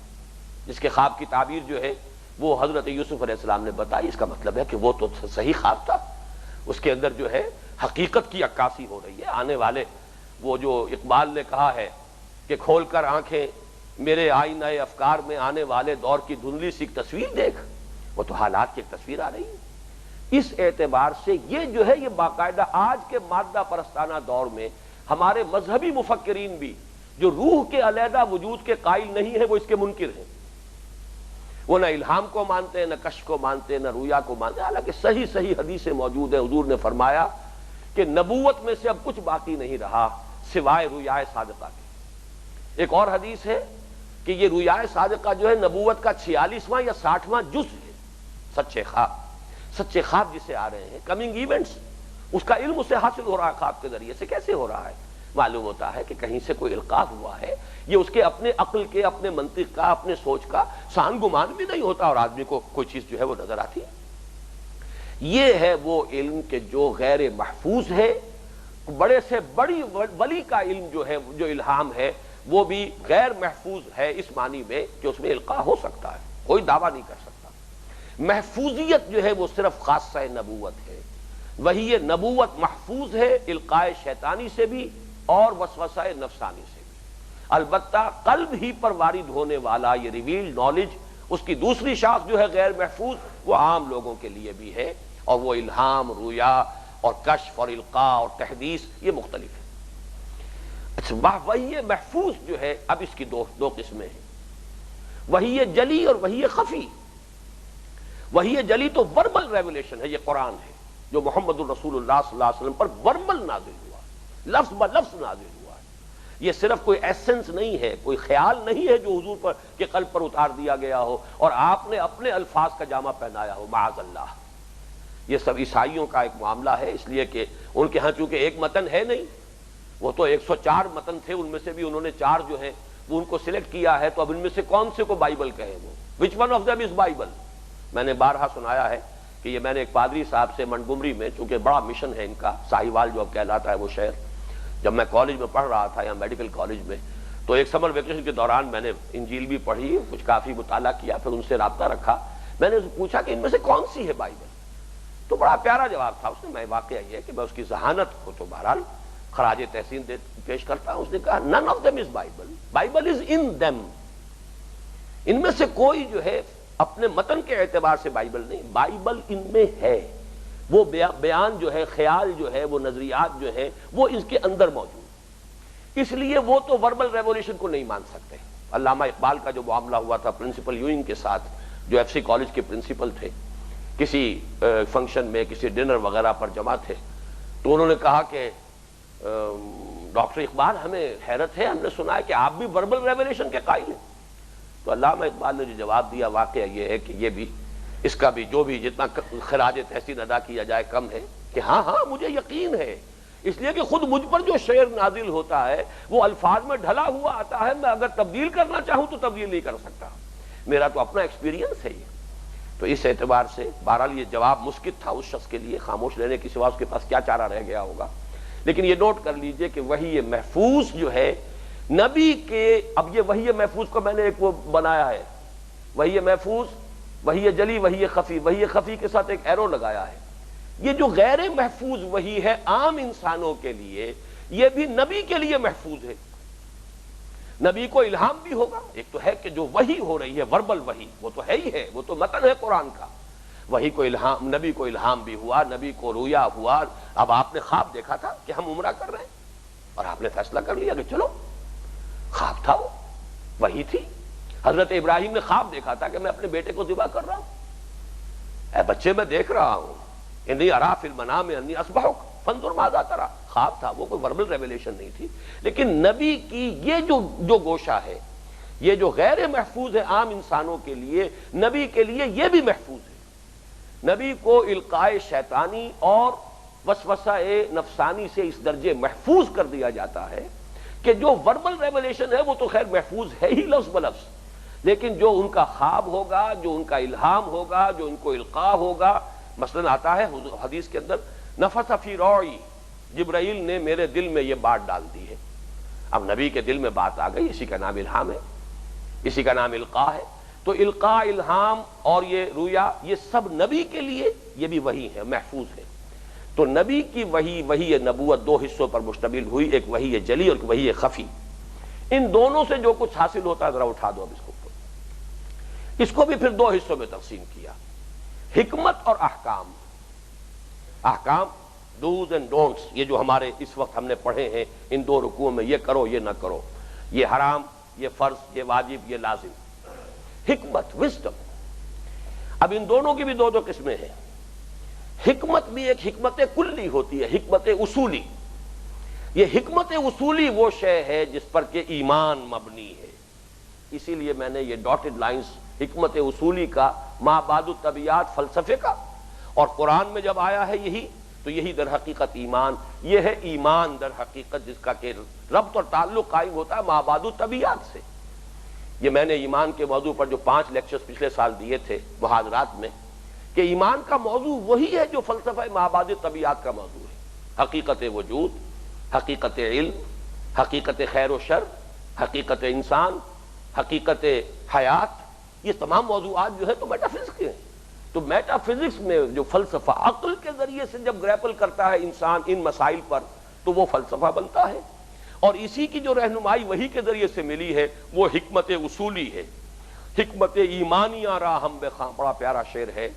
جس کے خواب کی تعبیر جو ہے وہ حضرت یوسف علیہ السلام نے بتائی. اس کا مطلب ہے کہ وہ تو صحیح خواب تھا، اس کے اندر جو ہے حقیقت کی عکاسی ہو رہی ہے. آنے والے وہ جو اقبال نے کہا ہے کہ کھول کر آنکھیں میرے آئینہ افکار میں آنے والے دور کی دھندلی سی تصویر دیکھ، وہ تو حالات کی ایک تصویر آ رہی ہے. اس اعتبار سے یہ جو ہے یہ باقاعدہ آج کے مادہ پرستانہ دور میں ہمارے مذہبی مفکرین بھی جو روح کے علیحدہ وجود کے قائل نہیں ہیں وہ اس کے منکر ہیں. وہ نہ الہام کو مانتے ہیں، نہ کشف کو مانتے ہیں، نہ رؤیا کو مانتے ہیں. حالانکہ صحیح صحیح حدیثیں موجود ہیں. حضور نے فرمایا کہ نبوت میں سے اب کچھ باقی نہیں رہا سوائے رؤیائے صادقہ کے. ایک اور حدیث ہے کہ یہ رؤیائے صادقہ جو ہے نبوت کا 46واں یا 60واں جز ہے. سچے خواب جسے آ رہے ہیں، کمنگ ایونٹس، اس کا علم اسے حاصل ہو رہا ہے. خواب کے ذریعے سے کیسے ہو رہا ہے؟ معلوم ہوتا ہے کہ کہیں سے کوئی القاء ہوا ہے. یہ اس کے اپنے عقل کے، اپنے منطق کا، اپنے سوچ کا سان گمان بھی نہیں ہوتا اور آدمی کو کوئی چیز جو ہے وہ نظر آتی ہے. یہ ہے وہ علم کہ جو غیر محفوظ ہے. بڑے سے بڑی ولی کا علم جو ہے، جو الہام ہے، وہ بھی غیر محفوظ ہے اس معنی میں کہ اس میں القاء ہو سکتا ہے، کوئی دعویٰ نہیں کر سکتا. محفوظیت جو ہے وہ صرف خاصہ نبوت ہے. وہی یہ نبوت محفوظ ہے القاء شیطانی سے بھی اور وسوسہ نفسانی سے بھی. البتہ قلب ہی پر وارد ہونے والا یہ ریویل نالج اس کی دوسری شاخ جو ہے غیر محفوظ، وہ عام لوگوں کے لیے بھی ہے، اور وہ الہام، رویا اور کشف اور القاء اور تحدیث یہ مختلف ہے۔ اچھا، وحی محفوظ جو ہے، اب اس کی دو قسمیں ہیں، وحی جلی اور وحی خفی۔ وحی جلی تو وربل ریولیشن ہے، یہ قرآن ہے جو محمد الرسول اللہ صلی اللہ علیہ وسلم پر وربل نازل ہوا، لفظ بلفظ نازل ہوا ہے۔ یہ صرف کوئی ایسنس نہیں ہے، کوئی خیال نہیں ہے جو حضور پر کے قلب پر اتار دیا گیا ہو اور آپ نے اپنے الفاظ کا جامہ پہنایا ہو، معاذ اللہ۔ یہ سب عیسائیوں کا ایک معاملہ ہے، اس لیے کہ ان کے ہاں چونکہ ایک متن ہے نہیں، وہ تو 104 متن تھے، ان میں سے بھی انہوں نے 4 جو ہیں وہ ان کو سلیکٹ کیا ہے، تو اب ان میں سے کون سے کو بائبل کہیں وہ؟ Which one of them is Bible? میں نے بارہا سنایا ہے کہ یہ میں نے ایک پادری صاحب سے منٹگمری میں، چونکہ بڑا مشن ہے ان کا، ساہیوال جو اب کہلاتا ہے وہ شہر، جب میں کالج میں پڑھ رہا تھا یا میڈیکل کالج میں، تو ایک سمر ویکیشن کے دوران میں نے انجیل بھی پڑھی، کچھ کافی مطالعہ کیا، پھر ان سے رابطہ رکھا، میں نے ان سے پوچھا کہ ان میں سے کون سی ہے بائبل؟ تو بڑا پیارا جواب تھا اس نے، میں واقعہ یہ ہے کہ میں اس کی ذہانت کو تو بہرحال خراج تحسین پیش کرتا ہوں۔ اس نے کہا none of them is Bible, Bible is in them۔ ان میں سے کوئی جو ہے اپنے متن کے اعتبار سے بائبل نہیں، بائبل ان میں ہے، وہ بیان جو ہے، خیال جو ہے، وہ نظریات جو ہیں وہ اس کے اندر موجود، اس لیے وہ تو وربل ریولیوشن کو نہیں مان سکتے۔ علامہ اقبال کا جو معاملہ ہوا تھا پرنسپل یوئنگ کے ساتھ، جو ایف سی کالج کے پرنسپل تھے، کسی فنکشن میں، کسی ڈنر وغیرہ پر جمع تھے، تو انہوں نے کہا کہ ڈاکٹر اقبال ہمیں حیرت ہے، ہم نے سنا ہے کہ آپ بھی وربل ریولیشن کے قائل ہیں۔ تو علامہ اقبال نے جو جواب دیا، واقعہ یہ ہے کہ یہ بھی، اس کا بھی جو بھی جتنا خراج تحسین ادا کیا جائے کم ہے، کہ ہاں مجھے یقین ہے، اس لیے کہ خود مجھ پر جو شعر نازل ہوتا ہے وہ الفاظ میں ڈھلا ہوا آتا ہے، میں اگر تبدیل کرنا چاہوں تو تبدیل نہیں کر سکتا، میرا تو اپنا ایکسپیرینس ہے یہ۔ تو اس اعتبار سے بہرحال یہ جواب مسکت تھا اس شخص کے لیے، خاموش رہنے کے سوا اس کے پاس کیا چارہ رہ گیا ہوگا۔ لیکن یہ نوٹ کر لیجئے کہ وحی محفوظ جو ہے نبی کے، اب یہ وحی محفوظ کو میں نے ایک وہ بنایا ہے، وحی محفوظ، وحی جلی، وحی خفی، وحی خفی کے ساتھ ایک ایرو لگایا ہے۔ یہ جو غیر محفوظ وحی ہے عام انسانوں کے لیے، یہ بھی نبی کے لیے محفوظ ہے۔ نبی کو الہام بھی ہوگا، ایک تو ہے کہ جو وحی ہو رہی ہے وربل وحی، وہ تو ہے ہی ہے، وہ تو متن ہے قرآن کا، وحی کو الہام، نبی کو الہام بھی ہوا، نبی کو رویا ہوا۔ اب آپ نے خواب دیکھا تھا کہ ہم عمرہ کر رہے ہیں، اور آپ نے فیصلہ کر لیا کہ چلو، خواب تھا وہ، وحی تھی۔ حضرت ابراہیم نے خواب دیکھا تھا کہ میں اپنے بیٹے کو ذبح کر رہا ہوں، اے بچے میں دیکھ رہا ہوں، انی ارا فی المنام انی اذبحک فانظر ماذا تری، خواب تھا وہ، کوئی وربل ریولیشن نہیں تھی۔ لیکن نبی کی یہ جو گوشہ ہے، یہ جو غیر محفوظ ہے عام انسانوں کے لیے، نبی کے لیے یہ بھی محفوظ ہے۔ نبی کو القاء شیطانی اور وسوسہ نفسانی سے اس درجے محفوظ کر دیا جاتا ہے کہ جو وربل ریولیشن ہے وہ تو خیر محفوظ ہے ہی لفظ بلفظ، لیکن جو ان کا خواب ہوگا، جو ان کا الہام ہوگا، جو ان کو القاء ہوگا، مثلا آتا ہے حدیث کے اندر، نفث فی روعی، جبرائیل نے میرے دل میں یہ بات ڈال دی ہے۔ اب نبی کے دل میں بات آ گئی، اسی کا نام الہام ہے، اسی کا نام القاء ہے۔ تو القاء، الہام اور یہ رویا، یہ سب نبی کے لیے یہ بھی وحی ہے، محفوظ ہے۔ تو نبی کی وحی نبوت دو حصوں پر مشتمل ہوئی، ایک وحی جلی اور ایک وحی خفی۔ ان دونوں سے جو کچھ حاصل ہوتا ہے ذرا اٹھا دو اب اس کو بھی پھر دو حصوں میں تقسیم کیا، حکمت اور احکام۔ احکام، ڈوز اینڈ ڈونٹس، یہ جو ہمارے اس وقت ہم نے پڑھے ہیں ان دو رکوعوں میں، یہ کرو یہ نہ کرو، یہ حرام، یہ فرض، یہ واجب، یہ لازم۔ حکمت، وزڈم، اب ان دونوں کی بھی دو قسمیں ہیں۔ حکمت بھی ایک حکمت کلی ہوتی ہے، حکمت اصولی۔ یہ حکمت اصولی وہ شے ہے جس پر کہ ایمان مبنی ہے، اسی لیے میں نے یہ ڈاٹڈ لائنز حکمت اصولی کا، ما بعد الطبیعات فلسفے کا، اور قرآن میں جب آیا ہے یہی، تو یہی در حقیقت ایمان، یہ ہے ایمان در حقیقت، جس کا کہ ربط اور تعلق قائم ہوتا ہے ما بعد الطبیعات سے۔ یہ میں نے ایمان کے موضوع پر جو 5 لیکچرز پچھلے سال دیے تھے محاضرات میں، کہ ایمان کا موضوع وہی ہے جو فلسفہ ما بعد الطبیعات کا موضوع ہے، حقیقت وجود، حقیقت علم، حقیقت خیر و شر، حقیقت انسان، حقیقت حیات، یہ تمام موضوعات جو ہے تو میٹا فزکس کے ہیں۔ تو میٹا فزکس میں جو فلسفہ عقل کے ذریعے سے جب گریپل کرتا ہے انسان ان مسائل پر، تو وہ فلسفہ بنتا ہے، اور اسی کی جو رہنمائی وحی کے ذریعے سے ملی ہے وہ حکمت اصولی ہے۔ حکمت ایمانیہ را ہم بخواں، بڑا پیارا شعر ہے،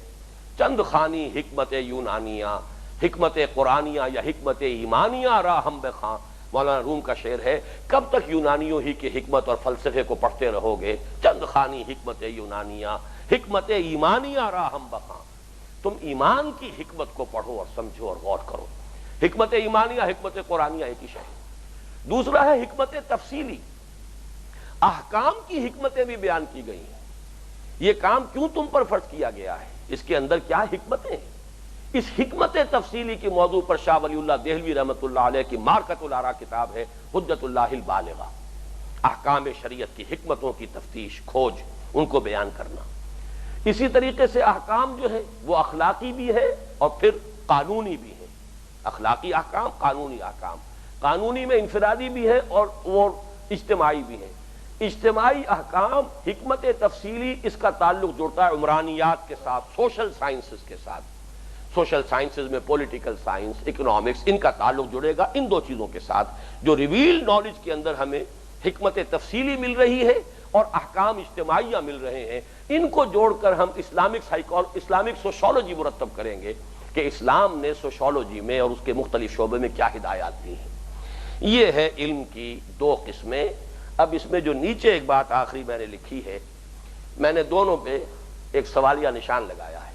چند خانی حکمت یونانیہ، حکمت قرآنیہ یا حکمت ایمانیہ را ہم بخواں، مولانا روم کا شعر ہے، کب تک یونانیوں ہی کی حکمت اور فلسفے کو پڑھتے رہو گے؟ چند خانی حکمت یونانیہ، حکمت ایمانیہ را ہم بخواں، تم ایمان کی حکمت کو پڑھو اور سمجھو اور غور کرو۔ حکمت ایمانیہ، حکمت قرآنیہ ایک ہی شے ہے۔ دوسرا ہے حکمت تفصیلی، احکام کی حکمتیں بھی بیان کی گئی ہیں، یہ کام کیوں تم پر فرض کیا گیا ہے، اس کے اندر کیا حکمتیں ہیں۔ اس حکمت تفصیلی کی موضوع پر شاہ ولی اللہ دہلوی رحمۃ اللہ علیہ کی مارکۃ الآراء کتاب ہے، حجت اللہ البالغہ، احکام شریعت کی حکمتوں کی تفتیش، کھوج، ان کو بیان کرنا۔ اسی طریقے سے احکام جو ہے وہ اخلاقی بھی ہے اور پھر قانونی بھی ہے، اخلاقی احکام، قانونی احکام، قانونی میں انفرادی بھی ہے اور اجتماعی بھی ہے۔ اجتماعی احکام، حکمت تفصیلی، اس کا تعلق جڑتا ہے عمرانیات کے ساتھ، سوشل سائنسز کے ساتھ۔ سوشل سائنسز میں پولیٹیکل سائنس، اکنامکس، ان کا تعلق جڑے گا ان دو چیزوں کے ساتھ۔ جو ریویل نالج کے اندر ہمیں حکمت تفصیلی مل رہی ہے اور احکام اجتماعیہ مل رہے ہیں، ان کو جوڑ کر ہم اسلامک سوشالوجی مرتب کریں گے کہ اسلام نے سوشالوجی میں اور اس کے مختلف شعبے میں کیا ہدایات دی ہیں۔ یہ ہے علم کی دو قسمیں۔ اب اس میں جو نیچے ایک بات آخری میں نے لکھی ہے، میں نے دونوں پہ ایک سوالیہ نشان لگایا ہے۔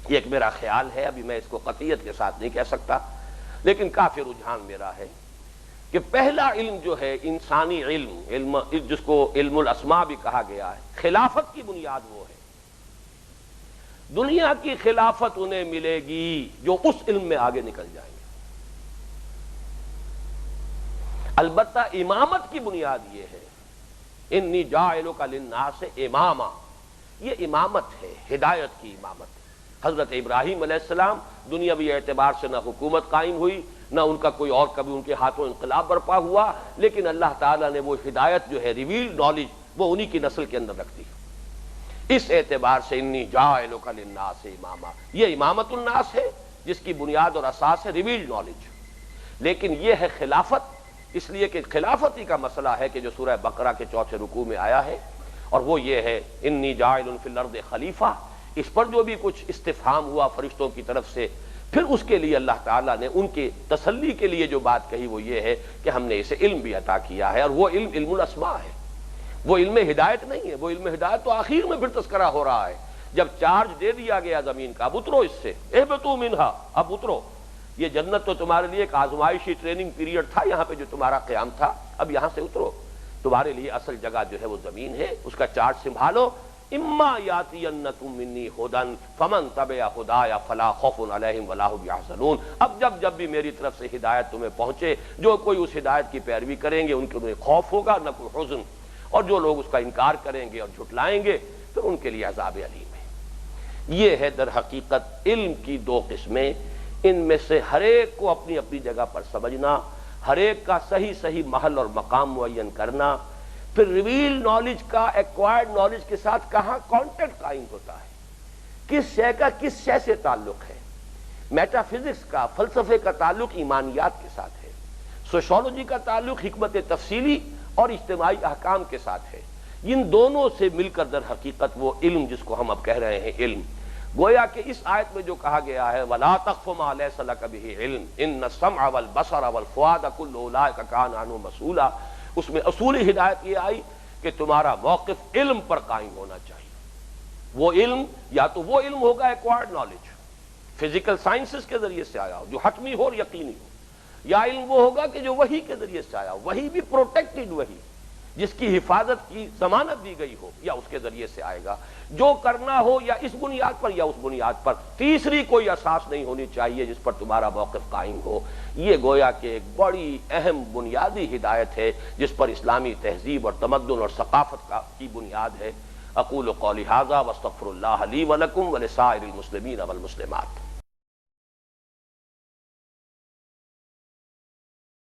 یہ ایک میرا خیال ہے، ابھی میں اس کو قطعیت کے ساتھ نہیں کہہ سکتا، لیکن کافی رجحان میرا ہے کہ پہلا علم جو ہے انسانی علم جس کو علم الاسماء بھی کہا گیا ہے، خلافت کی بنیاد وہ ہے۔ دنیا کی خلافت انہیں ملے گی جو اس علم میں آگے نکل جائیں گے۔ البتہ امامت کی بنیاد یہ ہے، انی جاعلک للناس اماما، یہ امامت ہے، ہدایت کی امامت۔ حضرت ابراہیم علیہ السلام دنیاوی اعتبار سے نہ حکومت قائم ہوئی، نہ ان کا کوئی اور کبھی ان کے ہاتھوں انقلاب برپا ہوا، لیکن اللہ تعالیٰ نے وہ ہدایت جو ہے ریویل نالج وہ انہی کی نسل کے اندر رکھ دی۔ اس اعتبار سے انی جاعلک للناس اماما، یہ امامت الناس ہے جس کی بنیاد اور اساس ہے ریویل نالج۔ لیکن یہ ہے خلافت، اس لیے کہ خلافت ہی کا مسئلہ ہے کہ جو سورہ بقرہ کے 4 رکوع میں آیا ہے، اور وہ یہ ہے انی جاعل فی الارض خلیفہ۔ اس پر جو بھی کچھ استفہام ہوا فرشتوں کی طرف سے، پھر اس کے لیے اللہ تعالیٰ نے ان کی تسلی کے لیے جو بات کہی وہ یہ ہے کہ ہم نے اسے علم بھی عطا کیا ہے، اور وہ علم الاسماء ہے، وہ علم ہدایت نہیں ہے۔ وہ علم ہدایت تو آخر میں پھر تذکرہ ہو رہا ہے، جب چارج دے دیا گیا زمین کا، اب اترو اس سے، اہبطوا منہا، اب اترو۔ یہ جنت تو تمہارے لیے ایک آزمائشی ٹریننگ پیریڈ تھا، یہاں پہ جو تمہارا قیام تھا، ب یہاں سے اترو، تمہارے لیے اصل جگہ جو ہے وہ زمین ہے، اس کا چارج سنبھالو۔ اما یاتینکم منی ھدی فمن تبع ہدای فلا خوف علیہم ولا ھم یحزنون۔ اب جب بھی میری طرف سے ہدایت تمہیں پہنچے، جو کوئی اس ہدایت کی پیروی کریں گے ان کے انہیں خوف ہوگا نہ کوئی حزن، اور جو لوگ اس کا انکار کریں گے اور جھٹلائیں گے پھر ان کے لیے عذاب علیم ہے۔ یہ ہے در حقیقت علم کی دو قسمیں، ان میں سے ہر ایک کو اپنی اپنی جگہ پر سمجھنا، ہر ایک کا صحیح محل اور مقام معین کرنا، پھر ریویل نالج کا ایکوائرڈ نالج کے ساتھ کہاں کانٹیکٹ قائم ہوتا ہے، کس شے کا کس شے سے تعلق ہے۔ میٹا فزکس کا، فلسفے کا تعلق ایمانیات کے ساتھ ہے، سوشالوجی کا تعلق حکمت تفصیلی اور اجتماعی احکام کے ساتھ ہے۔ ان دونوں سے مل کر در حقیقت وہ علم جس کو ہم اب کہہ رہے ہیں علم، گویا کہ اس آیت میں جو کہا گیا ہے وَلَا تَقْفُ مَا لَيْسَ لَكَ بِهِ عِلْمٌ إِنَّ السَّمْعَ وَالْبَصَرَ وَالْفُؤَادَ كُلُّ أُولَٰئِكَ كَانَ عَنْهُ مسؤولا۔ اس میں اصولی ہدایت یہ آئی کہ تمہارا موقف علم پر قائم ہونا چاہیے۔ وہ علم یا تو وہ علم ہوگا ایکوائرڈ نالج، فزیکل سائنسز کے ذریعے سے آیا ہو جو حتمی ہو اور یقینی ہو، یا علم وہ ہوگا کہ جو وحی کے ذریعے سے آیا ہو، وحی بھی پروٹیکٹڈ وحی جس کی حفاظت کی ضمانت دی گئی ہو، یا اس کے ذریعے سے آئے گا۔ جو کرنا ہو یا اس بنیاد پر یا اس بنیاد پر، تیسری کوئی اساس نہیں ہونی چاہیے جس پر تمہارا موقف قائم ہو۔ یہ گویا کہ ایک بڑی اہم بنیادی ہدایت ہے جس پر اسلامی تہذیب اور تمدن اور ثقافت کی بنیاد ہے۔ اقول قولی ھذا واستغفر اللہ لی ولکم ولسائر المسلمین والمسلمات۔